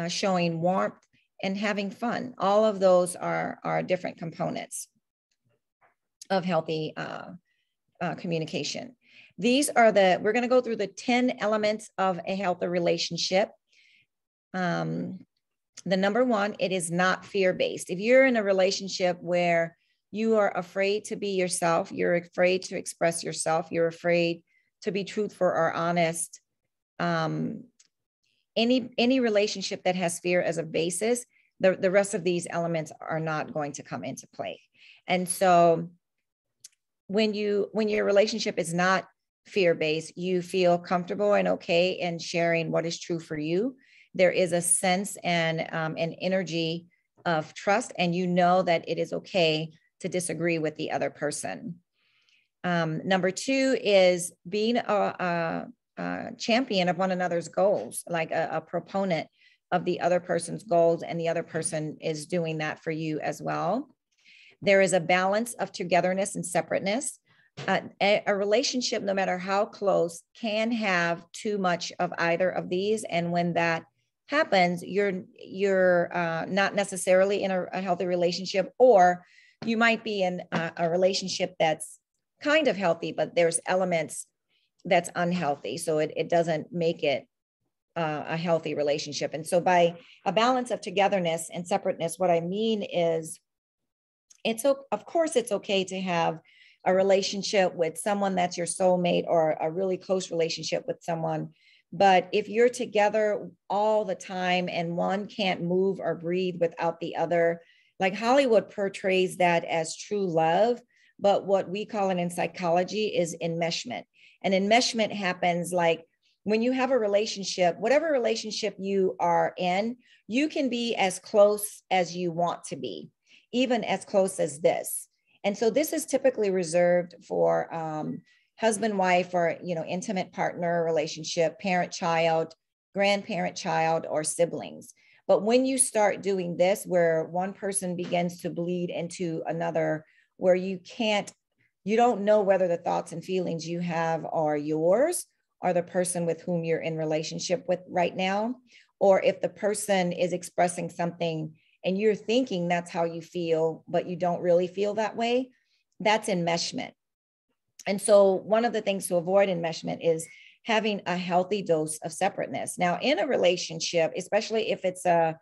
showing warmth, and having fun. All of those are different components of healthy communication. These are we're going to go through the 10 elements of a healthy relationship. The number one, it is not fear-based. If you're in a relationship where you are afraid to be yourself, you're afraid to express yourself, you're afraid to be truthful or honest, any relationship that has fear as a basis, the rest of these elements are not going to come into play. And so when your relationship is not fear-based, you feel comfortable and okay in sharing what is true for you. There is a sense and an energy of trust, and you know that it is okay to disagree with the other person. Number two is being a champion of one another's goals, like a proponent of the other person's goals, and the other person is doing that for you as well. There is a balance of togetherness and separateness. A relationship, no matter how close, can have too much of either of these. And when that happens, you're not necessarily in a healthy relationship, or you might be in a relationship that's kind of healthy, but there's elements that's unhealthy. So it doesn't make it a healthy relationship. And so by a balance of togetherness and separateness, what I mean is of course it's okay to have a relationship with someone that's your soulmate, or a really close relationship with someone. But if you're together all the time and one can't move or breathe without the other, like Hollywood portrays that as true love, but what we call it in psychology is enmeshment. And enmeshment happens like when you have a relationship, whatever relationship you are in, you can be as close as you want to be, even as close as this. And so this is typically reserved for husband, wife, or intimate partner relationship, parent, child, grandparent, child, or siblings. But when you start doing this, where one person begins to bleed into another, where you don't know whether the thoughts and feelings you have are yours or the person with whom you're in relationship with right now, or if the person is expressing something and you're thinking that's how you feel, but you don't really feel that way, that's enmeshment. And so one of the things to avoid enmeshment is having a healthy dose of separateness. Now, in a relationship, especially if it's a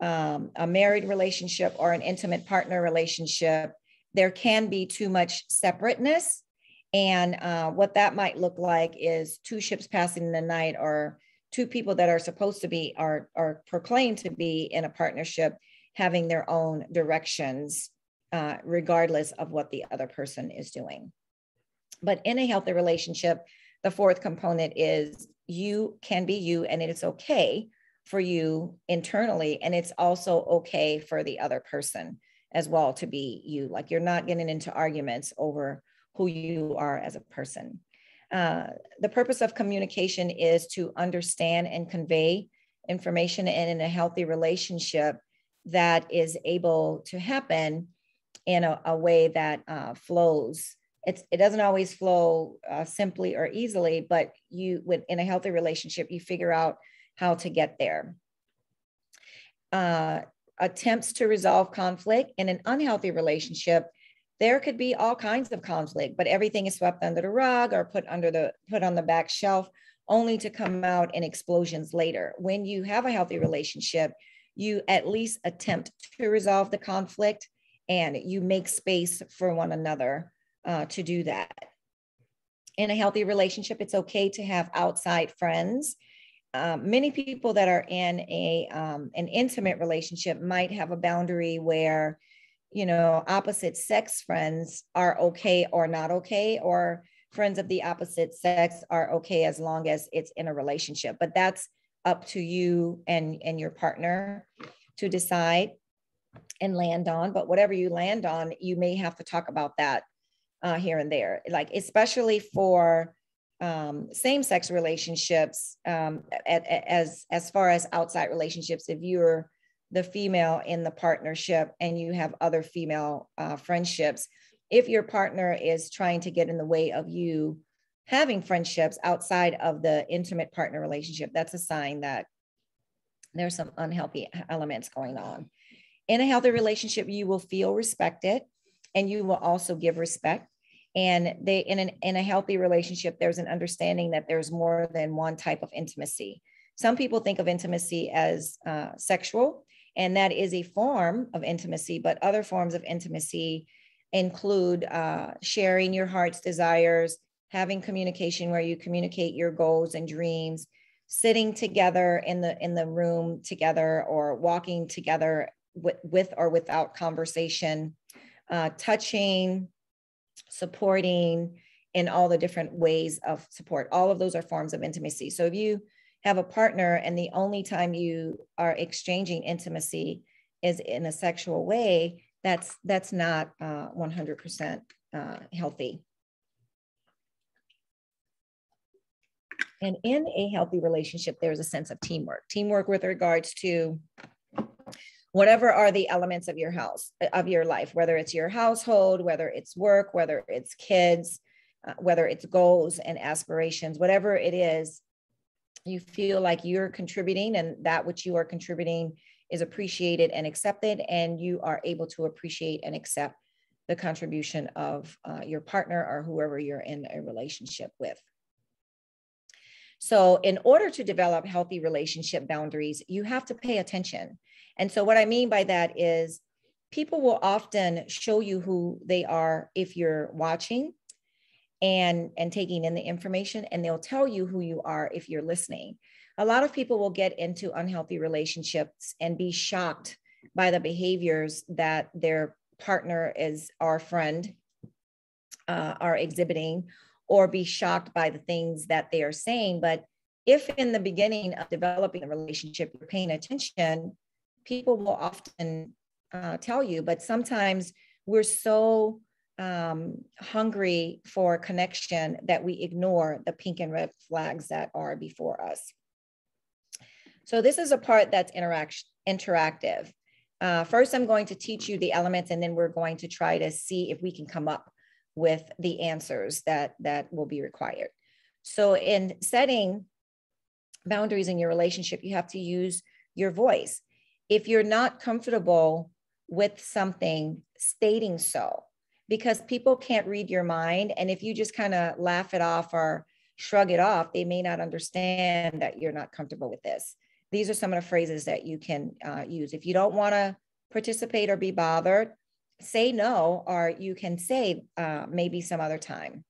married relationship or an intimate partner relationship, there can be too much separateness. And what that might look like is two ships passing in the night, or two people that are supposed to be, are proclaimed to be in a partnership, having their own directions, regardless of what the other person is doing. But in a healthy relationship, the fourth component is you can be you, and it's okay for you internally. And it's also okay for the other person as well to be you. Like, you're not getting into arguments over who you are as a person. The purpose of communication is to understand and convey information, and in a healthy relationship that is able to happen in a way that flows. It doesn't always flow simply or easily, but in a healthy relationship, you figure out how to get there. Attempts to resolve conflict in an unhealthy relationship, there could be all kinds of conflict, but everything is swept under the rug or put on the back shelf, only to come out in explosions later. When you have a healthy relationship, you at least attempt to resolve the conflict, and you make space for one another to do that. In a healthy relationship, it's okay to have outside friends. Many people that are in an intimate relationship might have a boundary where, opposite sex friends are okay or not okay, or friends of the opposite sex are okay as long as it's in a relationship. But that's up to you and your partner to decide and land on. But whatever you land on, you may have to talk about that here and there, like especially for same-sex relationships. As far as outside relationships, if you're the female in the partnership and you have other female friendships, if your partner is trying to get in the way of you having friendships outside of the intimate partner relationship, that's a sign that there's some unhealthy elements going on. In a healthy relationship, you will feel respected, and you will also give respect. And in a healthy relationship, there's an understanding that there's more than one type of intimacy. Some people think of intimacy as sexual, and that is a form of intimacy, but other forms of intimacy include sharing your heart's desires, having communication where you communicate your goals and dreams, sitting together in the room together, or walking together with or without conversation, touching, supporting in all the different ways of support. All of those are forms of intimacy. So if you have a partner and the only time you are exchanging intimacy is in a sexual way, that's not 100% healthy. And in a healthy relationship, there's a sense of teamwork. Teamwork with regards to whatever are the elements of your house, of your life, whether it's your household, whether it's work, whether it's kids, whether it's goals and aspirations, whatever it is, you feel like you're contributing, and that which you are contributing is appreciated and accepted, and you are able to appreciate and accept the contribution of your partner or whoever you're in a relationship with. So in order to develop healthy relationship boundaries, you have to pay attention. And so what I mean by that is people will often show you who they are if you're watching and taking in the information, and they'll tell you who you are if you're listening. A lot of people will get into unhealthy relationships and be shocked by the behaviors that their partner or friend are exhibiting, or be shocked by the things that they are saying. But if in the beginning of developing a relationship, you're paying attention, people will often tell you, but sometimes we're so hungry for connection that we ignore the pink and red flags that are before us. So this is a part that's interactive. First, I'm going to teach you the elements, and then we're going to try to see if we can come up with the answers that will be required. So in setting boundaries in your relationship, you have to use your voice. If you're not comfortable with something, stating so, because people can't read your mind. And if you just kind of laugh it off or shrug it off, they may not understand that you're not comfortable with this. These are some of the phrases that you can use. If you don't want to participate or be bothered, say no, or you can say maybe some other time.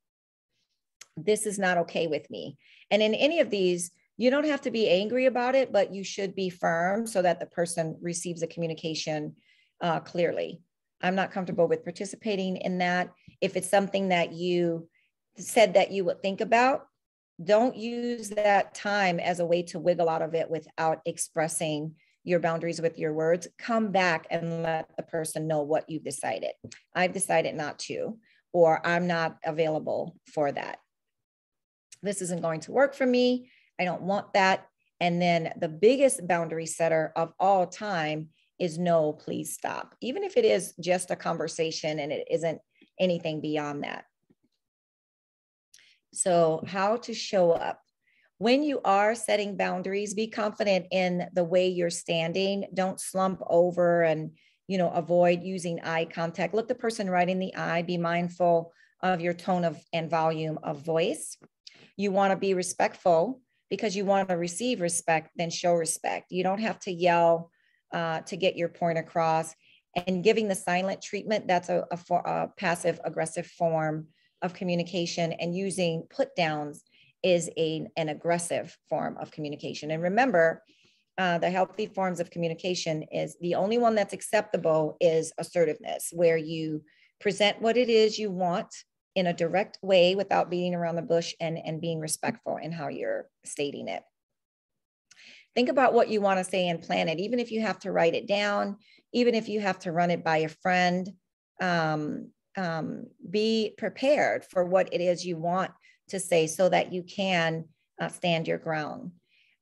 This is not okay with me. And in any of these, you don't have to be angry about it, but you should be firm so that the person receives the communication clearly. I'm not comfortable with participating in that. If it's something that you said that you would think about, don't use that time as a way to wiggle out of it without expressing your boundaries with your words. Come back and let the person know what you've decided. I've decided not to, or I'm not available for that. This isn't going to work for me. I don't want that. And then the biggest boundary setter of all time is no, please stop. Even if it is just a conversation and it isn't anything beyond that. So how to show up. When you are setting boundaries, be confident in the way you're standing. Don't slump over and, you know, avoid using eye contact. Look the person right in the eye. Be mindful of your tone of and volume of voice. You want to be respectful because you want to receive respect, then show respect. You don't have to yell to get your point across. And giving the silent treatment, that's a passive aggressive form of communication, and using put downs is an aggressive form of communication. And remember, the healthy forms of communication is the only one that's acceptable is assertiveness, where you present what it is you want in a direct way without beating around the bush and being respectful in how you're stating it. Think about what you want to say and plan it, even if you have to write it down, even if you have to run it by a friend. Be prepared for what it is you want to say so that you can stand your ground.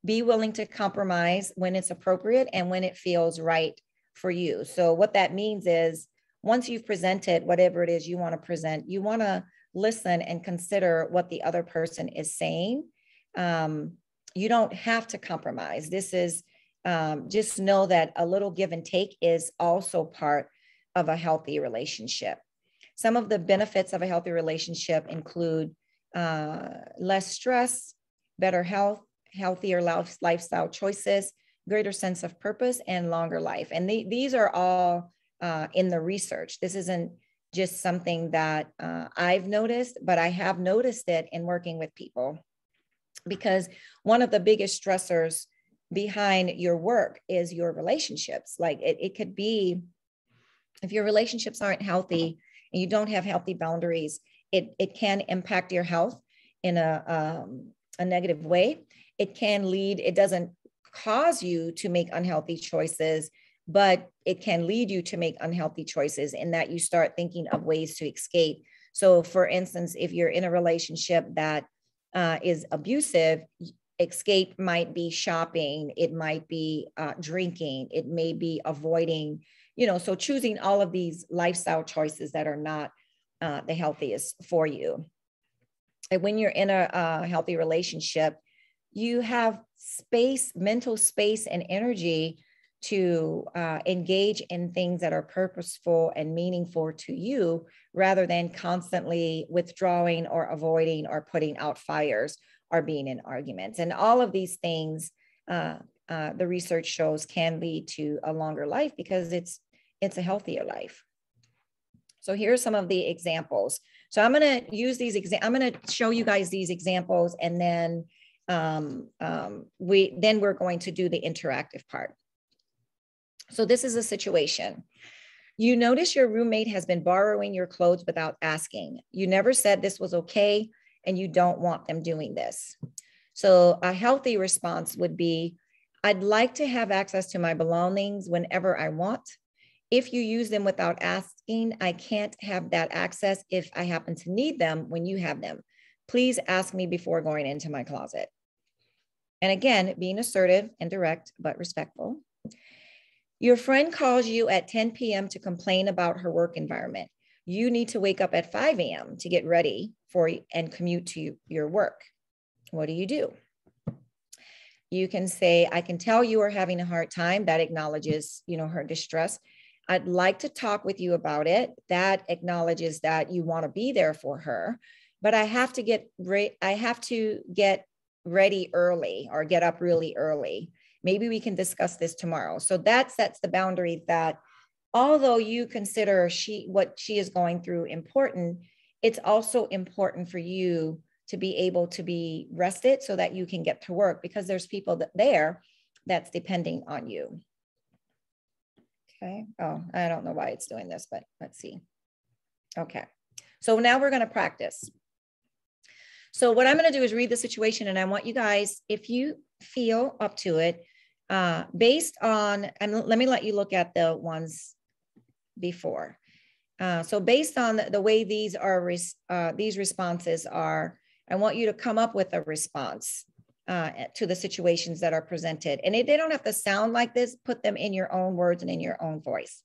Be willing to compromise when it's appropriate and when it feels right for you. So what that means is once you've presented whatever it is you want to present, you want to listen and consider what the other person is saying. You don't have to compromise. This is just know that a little give and take is also part of a healthy relationship. Some of the benefits of a healthy relationship include less stress, better health, healthier lifestyle choices, greater sense of purpose, and longer life. And these are all in the research. This isn't just something that I've noticed, but I have noticed it in working with people, because one of the biggest stressors behind your work is your relationships. Like it could be, if your relationships aren't healthy and you don't have healthy boundaries, it can impact your health in a negative way. It can lead, it doesn't cause you to make unhealthy choices, but it can lead you to make unhealthy choices in that you start thinking of ways to escape. So for instance, if you're in a relationship that is abusive, escape might be shopping, it might be drinking, it may be avoiding, so choosing all of these lifestyle choices that are not the healthiest for you. And when you're in a healthy relationship, you have space, mental space and energy to engage in things that are purposeful and meaningful to you, rather than constantly withdrawing or avoiding or putting out fires or being in arguments. And all of these things, the research shows, can lead to a longer life because it's a healthier life. So here are some of the examples. So I'm going to use these I'm going to show you guys these examples, and then we're going to do the interactive part. So this is a situation. You notice your roommate has been borrowing your clothes without asking. You never said this was okay, and you don't want them doing this. So a healthy response would be, I'd like to have access to my belongings whenever I want. If you use them without asking, I can't have that access if I happen to need them when you have them. Please ask me before going into my closet. And again, being assertive and direct, but respectful. Your friend calls you at 10 p.m. to complain about her work environment. You need to wake up at 5 a.m. to get ready for and commute to your work. What do? You can say, I can tell you are having a hard time. That acknowledges, her distress. I'd like to talk with you about it. That acknowledges that you want to be there for her, but I have to get ready early or get up really early. Maybe we can discuss this tomorrow. So that sets the boundary that although you consider what she is going through important, it's also important for you to be able to be rested so that you can get to work, because there's people there that's depending on you. Okay. Oh, I don't know why it's doing this, but let's see. Okay. So now we're going to practice. So what I'm going to do is read the situation, and I want you guys, if you feel up to it, based on, and let me let you look at the ones before. So based on the way these responses are, I want you to come up with a response to the situations that are presented. And they don't have to sound like this, put them in your own words and in your own voice.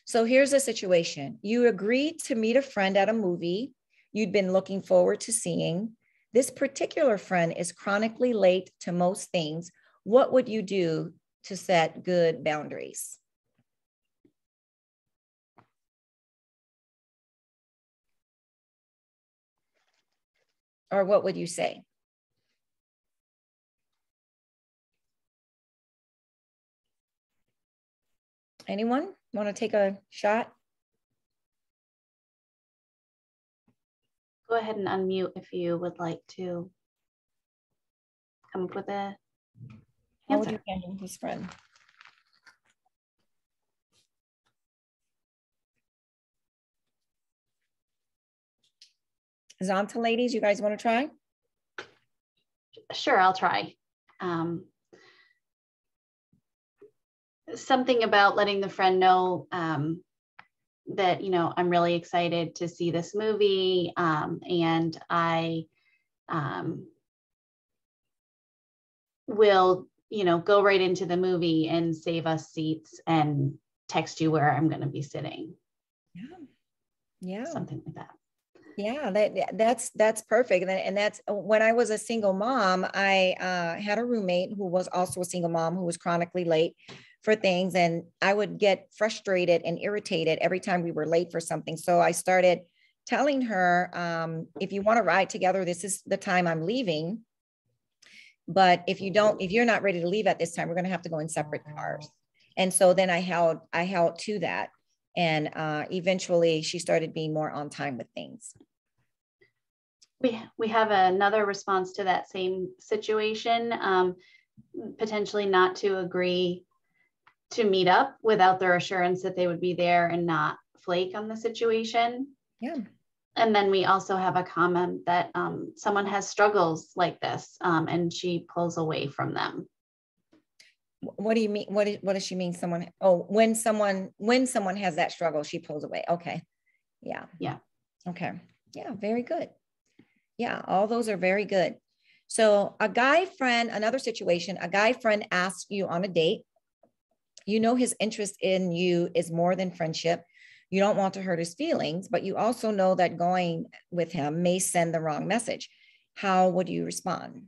So here's a situation. You agreed to meet a friend at a movie you'd been looking forward to seeing. This particular friend is chronically late to most things. What would you do to set good boundaries? Or what would you say? Anyone want to take a shot? Go ahead and unmute if you would like to come up with a How would answer. you handle this friend? Zonta ladies, you guys want to try? Sure, I'll try. Something about letting the friend know that, you know, I'm really excited to see this movie, and I will, you know, go right into the movie and save us seats and text you where I'm going to be sitting. Yeah. Something like that. Yeah, that's perfect. And that's when I was a single mom, I had a roommate who was also a single mom who was chronically late for things. And I would get frustrated and irritated every time we were late for something. So I started telling her, if you want to ride together, this is the time I'm leaving. But if you're not ready to leave at this time, we're going to have to go in separate cars. And so then I held to that. And eventually she started being more on time with things. We have another response to that same situation, potentially not to agree to meet up without their assurance that they would be there and not flake on the situation. Yeah. And then we also have a comment that someone has struggles like this, and she pulls away from them. What do you mean? What does she mean? When someone has that struggle, she pulls away. Okay. Yeah. Yeah. Okay. Yeah. Very good. Yeah. All those are very good. So another situation, a guy friend asks you on a date. You know, his interest in you is more than friendship. You don't want to hurt his feelings, but you also know that going with him may send the wrong message. How would you respond?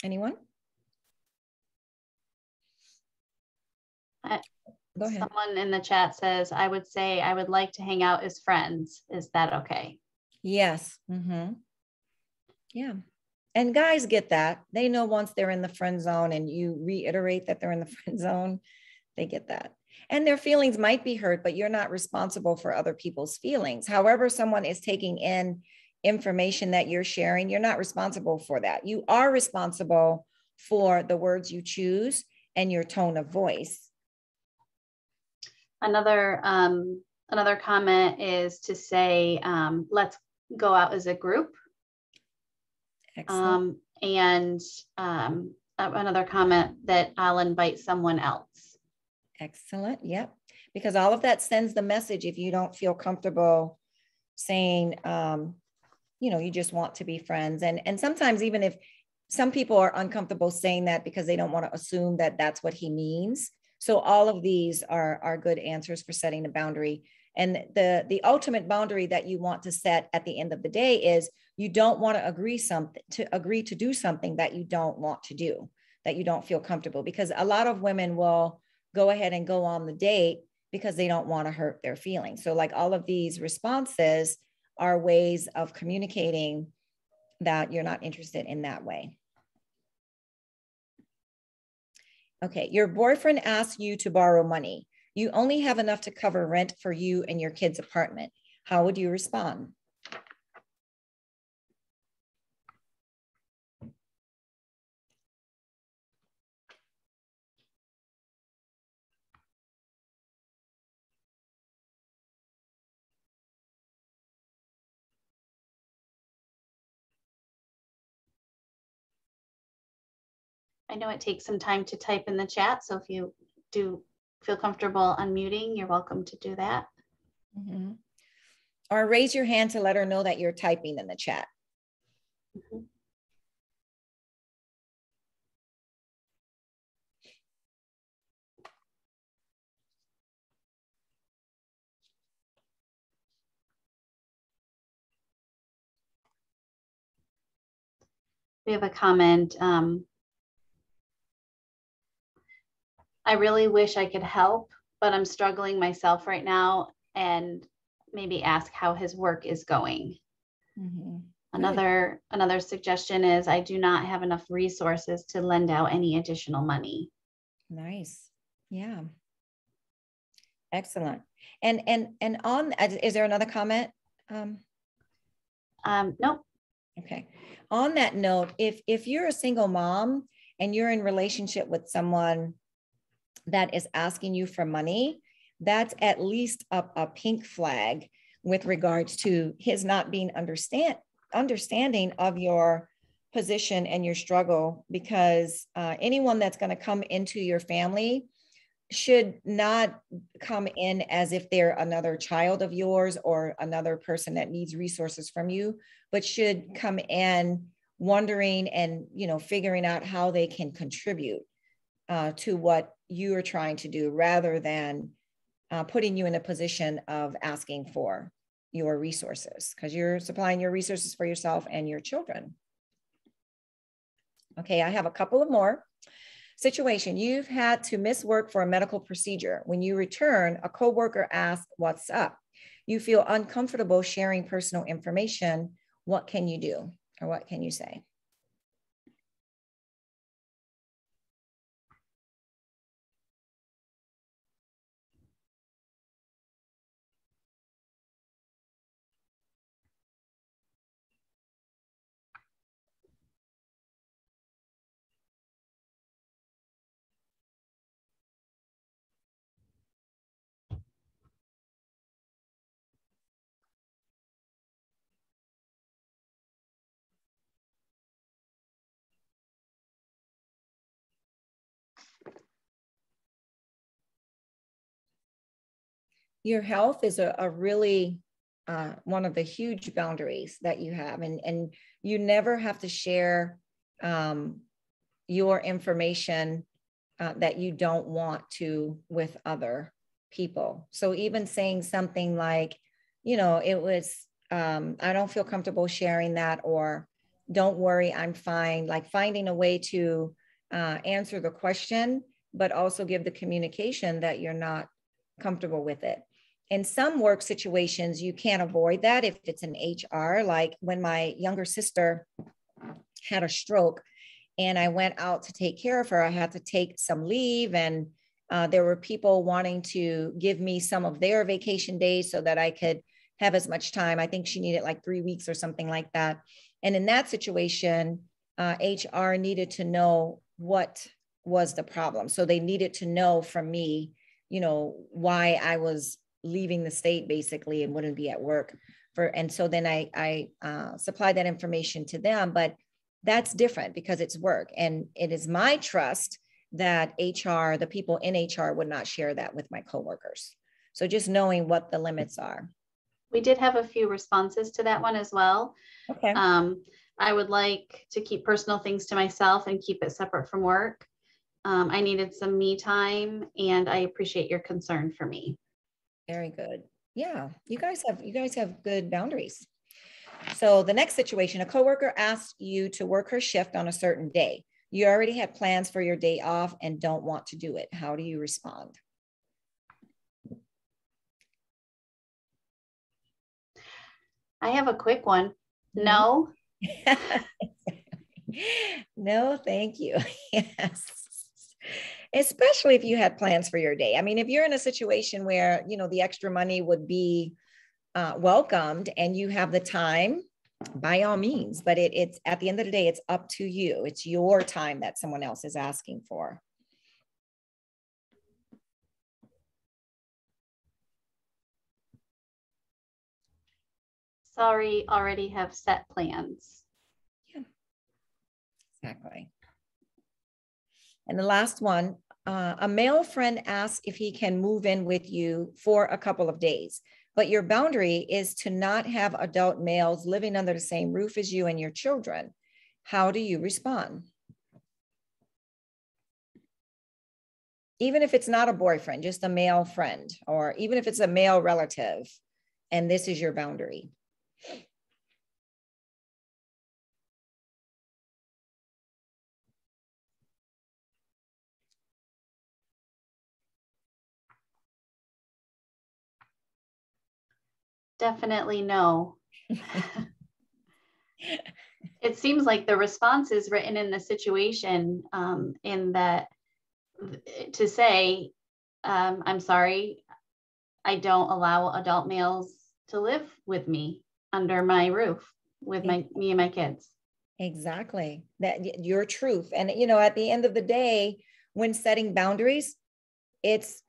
Anyone? Go ahead. Someone in the chat says, I would say I would like to hang out as friends. Is that okay? Yes. Mm-hmm. Yeah. And guys get that. They know once they're in the friend zone and you reiterate that they're in the friend zone, they get that. And their feelings might be hurt, but you're not responsible for other people's feelings. However, someone is taking in information that you're sharing, you're not responsible for that. You are responsible for the words you choose and your tone of voice. Another comment is to say, let's go out as a group. Excellent. And another comment that I'll invite someone else. Excellent. Yep. Because all of that sends the message if you don't feel comfortable saying, you just want to be friends. And sometimes even if some people are uncomfortable saying that because they don't want to assume that that's what he means. So all of these are good answers for setting a boundary. And the ultimate boundary that you want to set at the end of the day is you don't want to agree to do something that you don't want to do, that you don't feel comfortable, because a lot of women will go ahead and go on the date because they don't want to hurt their feelings. So like all of these responses are ways of communicating that you're not interested in that way. Okay, your boyfriend asks you to borrow money. You only have enough to cover rent for you and your kids' apartment. How would you respond? I know it takes some time to type in the chat. So if you do feel comfortable unmuting, you're welcome to do that. Mm-hmm. Or raise your hand to let her know that you're typing in the chat. Mm-hmm. We have a comment. I really wish I could help, but I'm struggling myself right now, and maybe ask how his work is going. Mm-hmm. Another suggestion is I do not have enough resources to lend out any additional money. Nice. Yeah. Excellent. And on, is there another comment? Nope. Okay. On that note, if you're a single mom and you're in relationship with someone that is asking you for money, that's at least a pink flag with regards to his not being understanding of your position and your struggle, because anyone that's going to come into your family should not come in as if they're another child of yours or another person that needs resources from you, but should come in wondering and, you know, figuring out how they can contribute to what you are trying to do, rather than putting you in a position of asking for your resources, because you're supplying your resources for yourself and your children. Okay, I have a couple of more. Situation: you've had to miss work for a medical procedure. When you return, a coworker asks, "What's up?" You feel uncomfortable sharing personal information. What can you do, or what can you say? Your health is a really one of the huge boundaries that you have, and you never have to share your information that you don't want to with other people. So even saying something like, you know, it was, I don't feel comfortable sharing that, or don't worry, I'm fine, like finding a way to answer the question, but also give the communication that you're not comfortable with it. In some work situations, you can't avoid that if it's an HR. Like when my younger sister had a stroke and I went out to take care of her, I had to take some leave, and there were people wanting to give me some of their vacation days so that I could have as much time. I think she needed like 3 weeks or something like that. And in that situation, HR needed to know what was the problem. So they needed to know from me, you know, why I was leaving the state basically and wouldn't be at work for. And so then I supplied that information to them, but that's different because it's work, and it is my trust that HR, the people in HR, would not share that with my coworkers. So just knowing what the limits are. We did have a few responses to that one as well. Okay. I would like to keep personal things to myself and keep it separate from work. I needed some me time, and I appreciate your concern for me. Very good. Yeah, you guys have good boundaries. So the next situation: a coworker asks you to work her shift on a certain day. You already had plans for your day off and don't want to do it. How do you respond? I have a quick one. No. No, thank you. Yes. Especially if you had plans for your day. I mean, if you're in a situation where, you know, the extra money would be welcomed and you have the time, by all means, but it's at the end of the day, it's up to you. It's your time that someone else is asking for. Sorry, already have set plans. Yeah, exactly. And the last one, a male friend asks if he can move in with you for a couple of days, but your boundary is to not have adult males living under the same roof as you and your children. How do you respond? Even if it's not a boyfriend, just a male friend, or even if it's a male relative, and this is your boundary. Definitely no. It seems like the response is written in the situation, in that to say, I'm sorry, I don't allow adult males to live with me under my roof with me and my kids. Exactly. That your truth. And, you know, at the end of the day, when setting boundaries, it's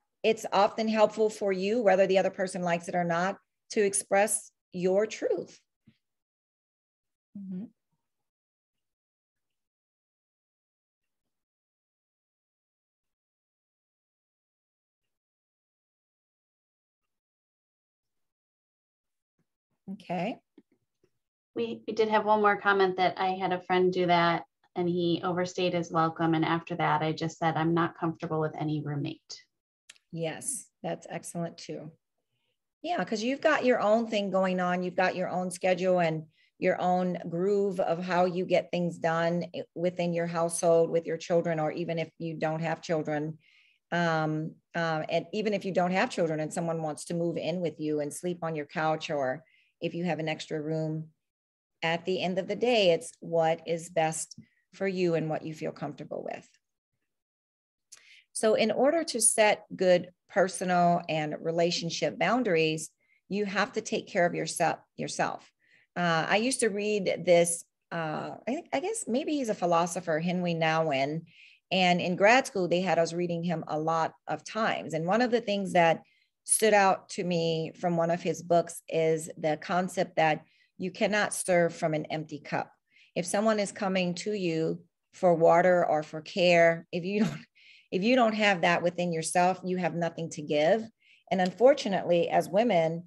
often helpful for you, whether the other person likes it or not, to express your truth. Mm-hmm. Okay. We did have one more comment that I had a friend do that and he overstayed his welcome. And after that, I just said, I'm not comfortable with any roommate. Yes, that's excellent too. Yeah, because you've got your own thing going on. You've got your own schedule and your own groove of how you get things done within your household with your children, or even if you don't have children. And even if you don't have children and someone wants to move in with you and sleep on your couch, or if you have an extra room, at the end of the day, it's what is best for you and what you feel comfortable with. So in order to set good personal and relationship boundaries, you have to take care of yourself. I used to read this, I guess maybe he's a philosopher, Henry Nouwen. And in grad school, they had us reading him a lot of times. And one of the things that stood out to me from one of his books is the concept that you cannot serve from an empty cup. If someone is coming to you for water or for care, if you don't have that within yourself, you have nothing to give. And unfortunately, as women,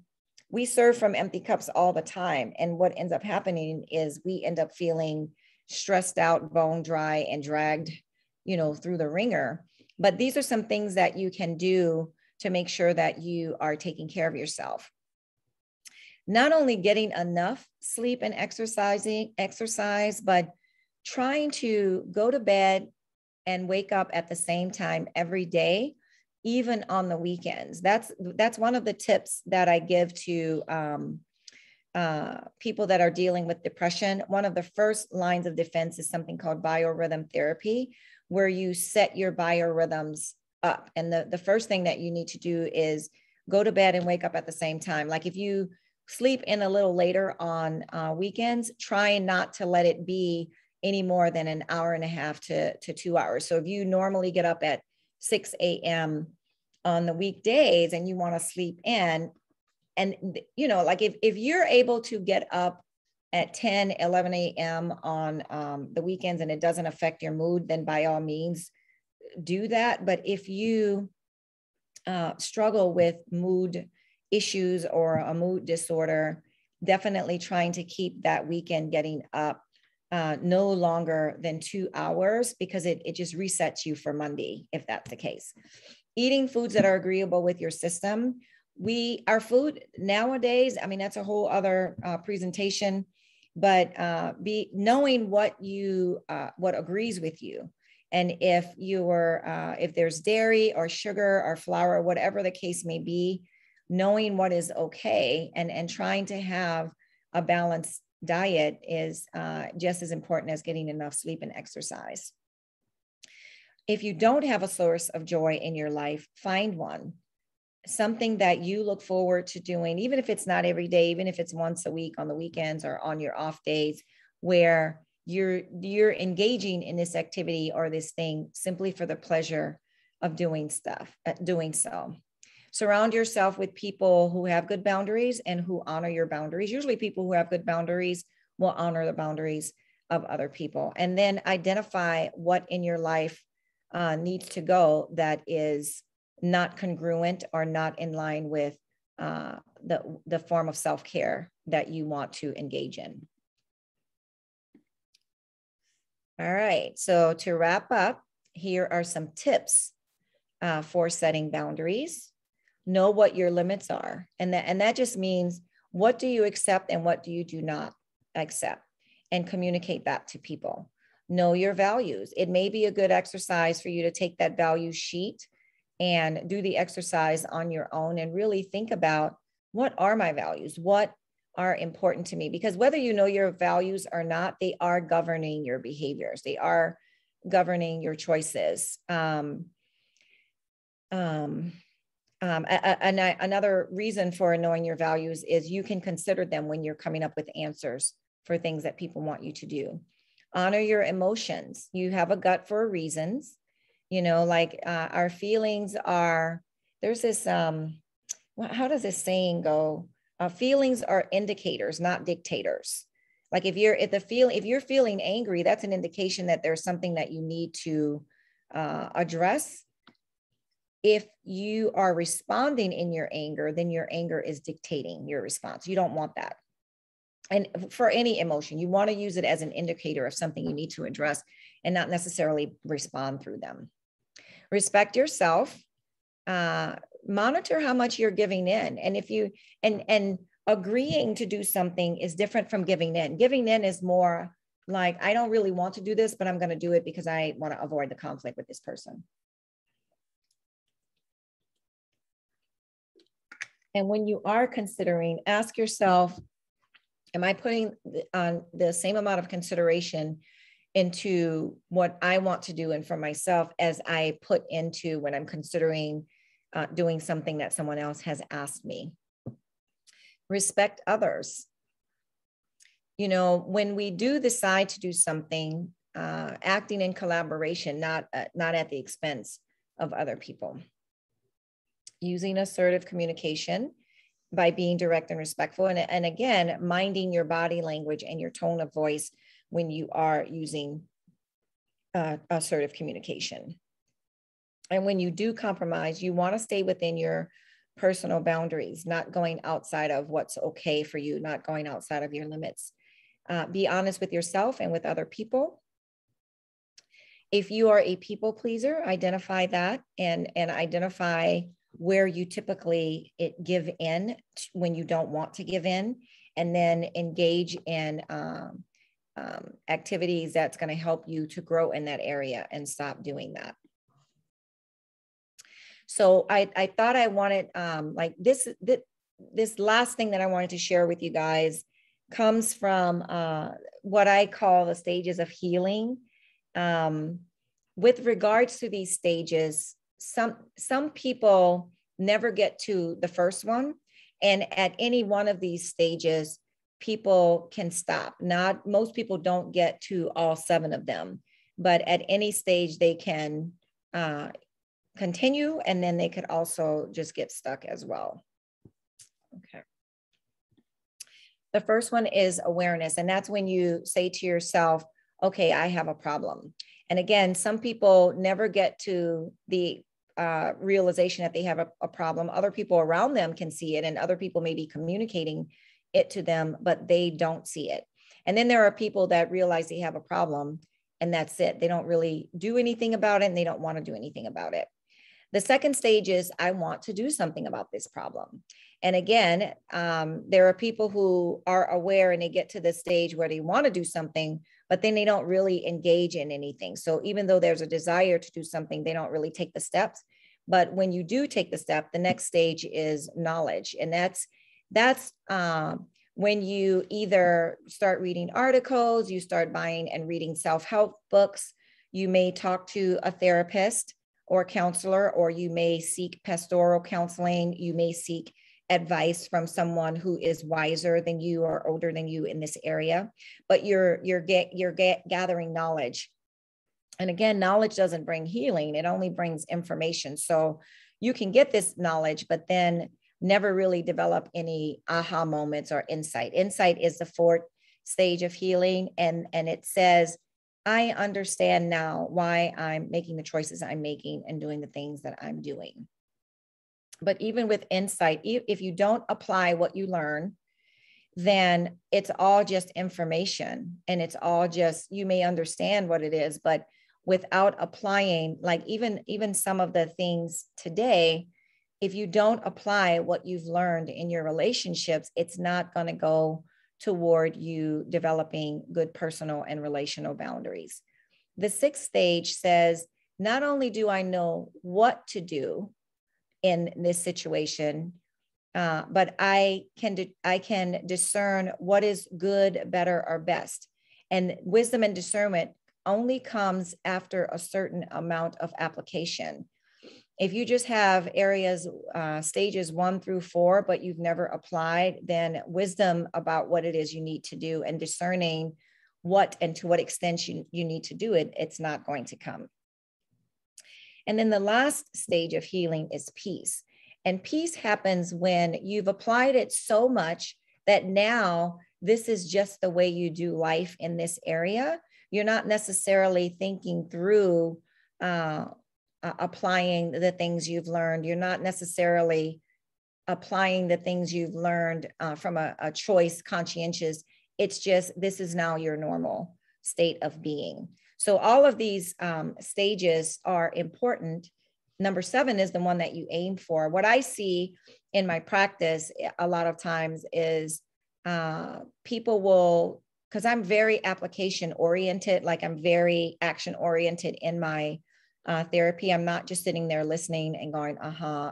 we serve from empty cups all the time. And what ends up happening is we end up feeling stressed out, bone dry, and dragged, through the ringer. But these are some things that you can do to make sure that you are taking care of yourself. Not only getting enough sleep and exercise, but trying to go to bed and wake up at the same time every day, even on the weekends. That's one of the tips that I give to people that are dealing with depression. One of the first lines of defense is something called biorhythm therapy, where you set your biorhythms up. And the first thing that you need to do is go to bed and wake up at the same time. Like if you sleep in a little later on weekends, try not to let it be any more than an hour and a half to 2 hours. So if you normally get up at 6 a.m. on the weekdays and you want to sleep in, and like if you're able to get up at 10, 11 a.m. on the weekends and it doesn't affect your mood, then by all means do that. But if you struggle with mood issues or a mood disorder, definitely trying to keep that weekend getting up no longer than 2 hours, because it just resets you for Monday, if that's the case. Eating foods that are agreeable with your system. Our food nowadays, that's a whole other presentation, but knowing what agrees with you. And if there's dairy or sugar or flour, whatever the case may be, knowing what is okay and trying to have a balanced diet is just as important as getting enough sleep and exercise. If you don't have a source of joy in your life, find one. Something that you look forward to doing, even if it's not every day, even if it's once a week on the weekends or on your off days, where you're engaging in this activity or this thing simply for the pleasure of doing so. Surround yourself with people who have good boundaries and who honor your boundaries. Usually people who have good boundaries will honor the boundaries of other people. And then identify what in your life needs to go that is not congruent or not in line with the form of self-care that you want to engage in. All right, so to wrap up, here are some tips for setting boundaries. Know what your limits are. And that just means, what do you accept and what do you do not accept? And communicate that to people. Know your values. It may be a good exercise for you to take that value sheet and do the exercise on your own and really think about, what are my values? What are important to me? Because whether you know your values or not, they are governing your behaviors. They are governing your choices. Another reason for knowing your values is you can consider them when you're coming up with answers for things that people want you to do. Honor your emotions. You have a gut for reasons. You know, like our feelings are, there's this, how does this saying go? Feelings are indicators, not dictators. Like if you're feeling angry, that's an indication that there's something that you need to address. If you are responding in your anger, then your anger is dictating your response. You don't want that. And for any emotion, you want to use it as an indicator of something you need to address and not necessarily respond through them. Respect yourself. Monitor how much you're giving in. And if you, and agreeing to do something is different from giving in. Giving in is more like, I don't really want to do this, but I'm going to do it because I want to avoid the conflict with this person. And when you are considering, ask yourself, am I putting on the same amount of consideration into what I want to do and for myself as I put into when I'm considering doing something that someone else has asked me? Respect others. You know, when we do decide to do something, acting in collaboration, not at the expense of other people. Using assertive communication by being direct and respectful. And again, minding your body language and your tone of voice when you are using assertive communication. And when you do compromise, you want to stay within your personal boundaries, not going outside of what's okay for you, not going outside of your limits. Be honest with yourself and with other people. If you are a people pleaser, identify that and identify where you typically give in when you don't want to give in, and then engage in activities that's going to help you to grow in that area and stop doing that. So I thought I wanted, like this last thing that I wanted to share with you guys comes from what I call the stages of healing. With regards to these stages, some people never get to the first one. And at any one of these stages, people can stop. Most people don't get to all 7 of them, but at any stage they can continue, and then they could also just get stuck as well. Okay. The first one is awareness, and that's when you say to yourself, okay, I have a problem. And again, some people never get to the realization that they have a problem. Other people around them can see it, and other people may be communicating it to them, but they don't see it. And then there are people that realize they have a problem, and that's it. They don't really do anything about it, and they don't want to do anything about it. The second stage is, I want to do something about this problem. And again, there are people who are aware and they get to the stage where they want to do something, but then they don't really engage in anything. So even though there's a desire to do something, they don't really take the steps. But when you do take the step, the next stage is knowledge. And that's when you either start reading articles, you start buying and reading self-help books, you may talk to a therapist or counselor, or you may seek pastoral counseling, you may seek advice from someone who is wiser than you or older than you in this area, but you're gathering knowledge. And again, knowledge doesn't bring healing, it only brings information. So you can get this knowledge, but then never really develop any aha moments or insight. Insight is the 4th stage of healing. And it says, I understand now why I'm making the choices I'm making and doing the things that I'm doing. But even with insight, if you don't apply what you learn, then it's all just information, and it's all just, you may understand what it is, but without applying, like even some of the things today, if you don't apply what you've learned in your relationships, it's not going to go toward you developing good personal and relational boundaries. The 6th stage says, not only do I know what to do in this situation, but I can discern what is good, better, or best. And wisdom and discernment only comes after a certain amount of application. If you just have areas, stages 1 through 4, but you've never applied, then wisdom about what it is you need to do and discerning what and to what extent you need to do it, it's not going to come. And then the last stage of healing is peace. And peace happens when you've applied it so much that now this is just the way you do life in this area. You're not necessarily thinking through applying the things you've learned. You're not necessarily applying the things you've learned from a choice, conscientious. It's just, this is now your normal state of being. So all of these stages are important. Number 7 is the one that you aim for. What I see in my practice a lot of times is people will, because I'm very application oriented, like I'm very action oriented in my therapy. I'm not just sitting there listening and going,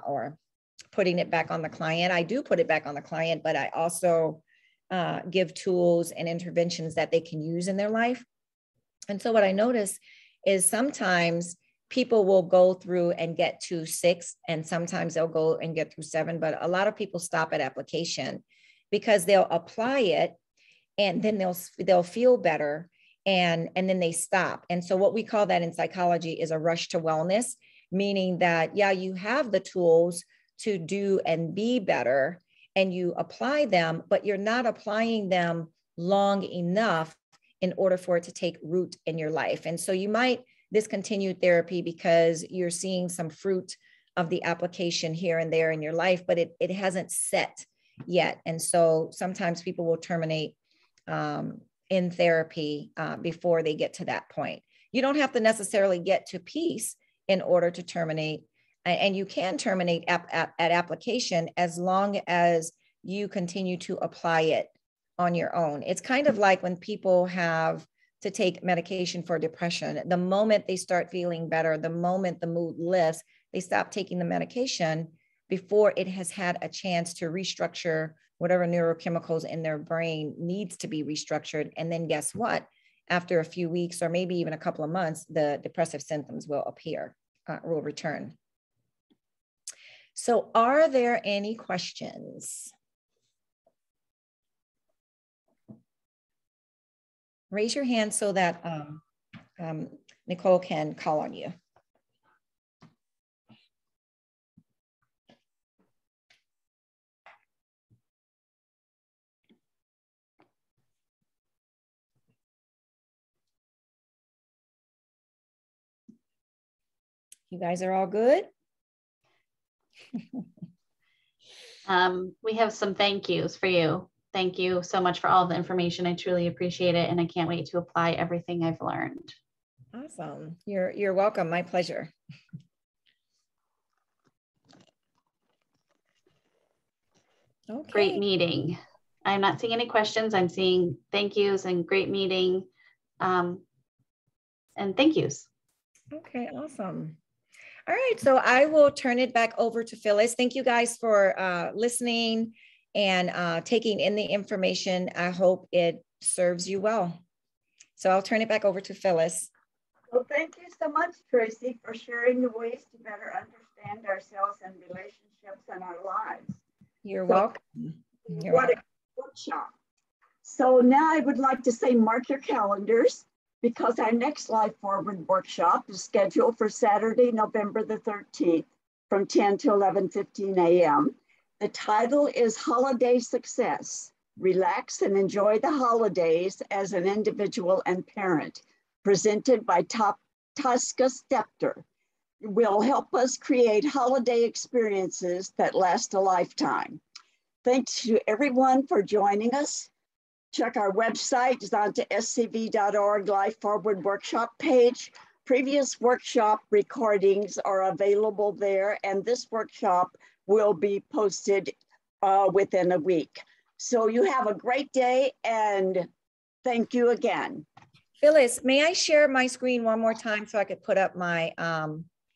or putting it back on the client. I do put it back on the client, but I also give tools and interventions that they can use in their life. And so what I notice is sometimes people will go through and get to 6, and sometimes they'll go and get through 7, but a lot of people stop at application because they'll apply it and then they'll feel better and then they stop. And so what we call that in psychology is a rush to wellness, meaning that, yeah, you have the tools to do and be better and you apply them, but you're not applying them long enough in order for it to take root in your life. And so you might discontinue therapy because you're seeing some fruit of the application here and there in your life, but it hasn't set yet. And so sometimes people will terminate in therapy before they get to that point. You don't have to necessarily get to peace in order to terminate, and you can terminate at application as long as you continue to apply it on your own. It's kind of like when people have to take medication for depression. The moment they start feeling better, the moment the mood lifts, they stop taking the medication before it has had a chance to restructure whatever neurochemicals in their brain needs to be restructured. And then guess what? After a few weeks or maybe even a couple of months, the depressive symptoms will appear, will return. So are there any questions? Raise your hand so that Nicole can call on you. You guys are all good? We have some thank yous for you. Thank you so much for all the information. I truly appreciate it. And I can't wait to apply everything I've learned. Awesome. You're welcome. My pleasure. Okay. Great meeting. I'm not seeing any questions. I'm seeing thank yous and great meeting. And thank yous. Okay, awesome. All right, so I will turn it back over to Phyllis. Thank you guys for listening and taking in the information. I hope it serves you well. So I'll turn it back over to Phyllis. Well, thank you so much, Tracy, for sharing the ways to better understand ourselves and relationships and our lives. You're welcome. What a workshop. So now I would like to say, mark your calendars, because our next Life Forward workshop is scheduled for Saturday, November the 13th from 10 to 11:15 a.m. The title is Holiday Success. Relax and enjoy the holidays as an individual and parent. presented by Tosca Scepter, will help us create holiday experiences that last a lifetime. Thanks to everyone for joining us. Check our website, zontascv.org Life Forward Workshop page. Previous workshop recordings are available there, and this workshop will be posted within a week. So you have a great day, and thank you again. Phyllis, may I share my screen one more time so I could put up my,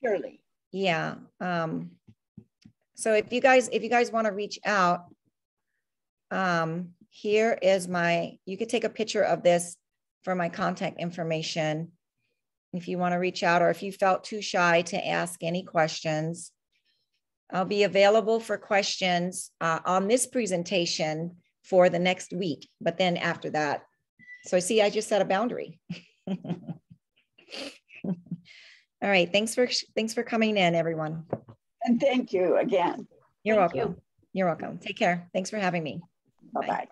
Surely. yeah. So if you guys want to reach out, here is you could take a picture of this for my contact information. If you want to reach out, or if you felt too shy to ask any questions, I'll be available for questions on this presentation for the next week, but then after that. So see, I just set a boundary. All right, thanks for coming in, everyone. And thank you again. You're welcome. You're welcome. Take care. Thanks for having me. Bye-bye.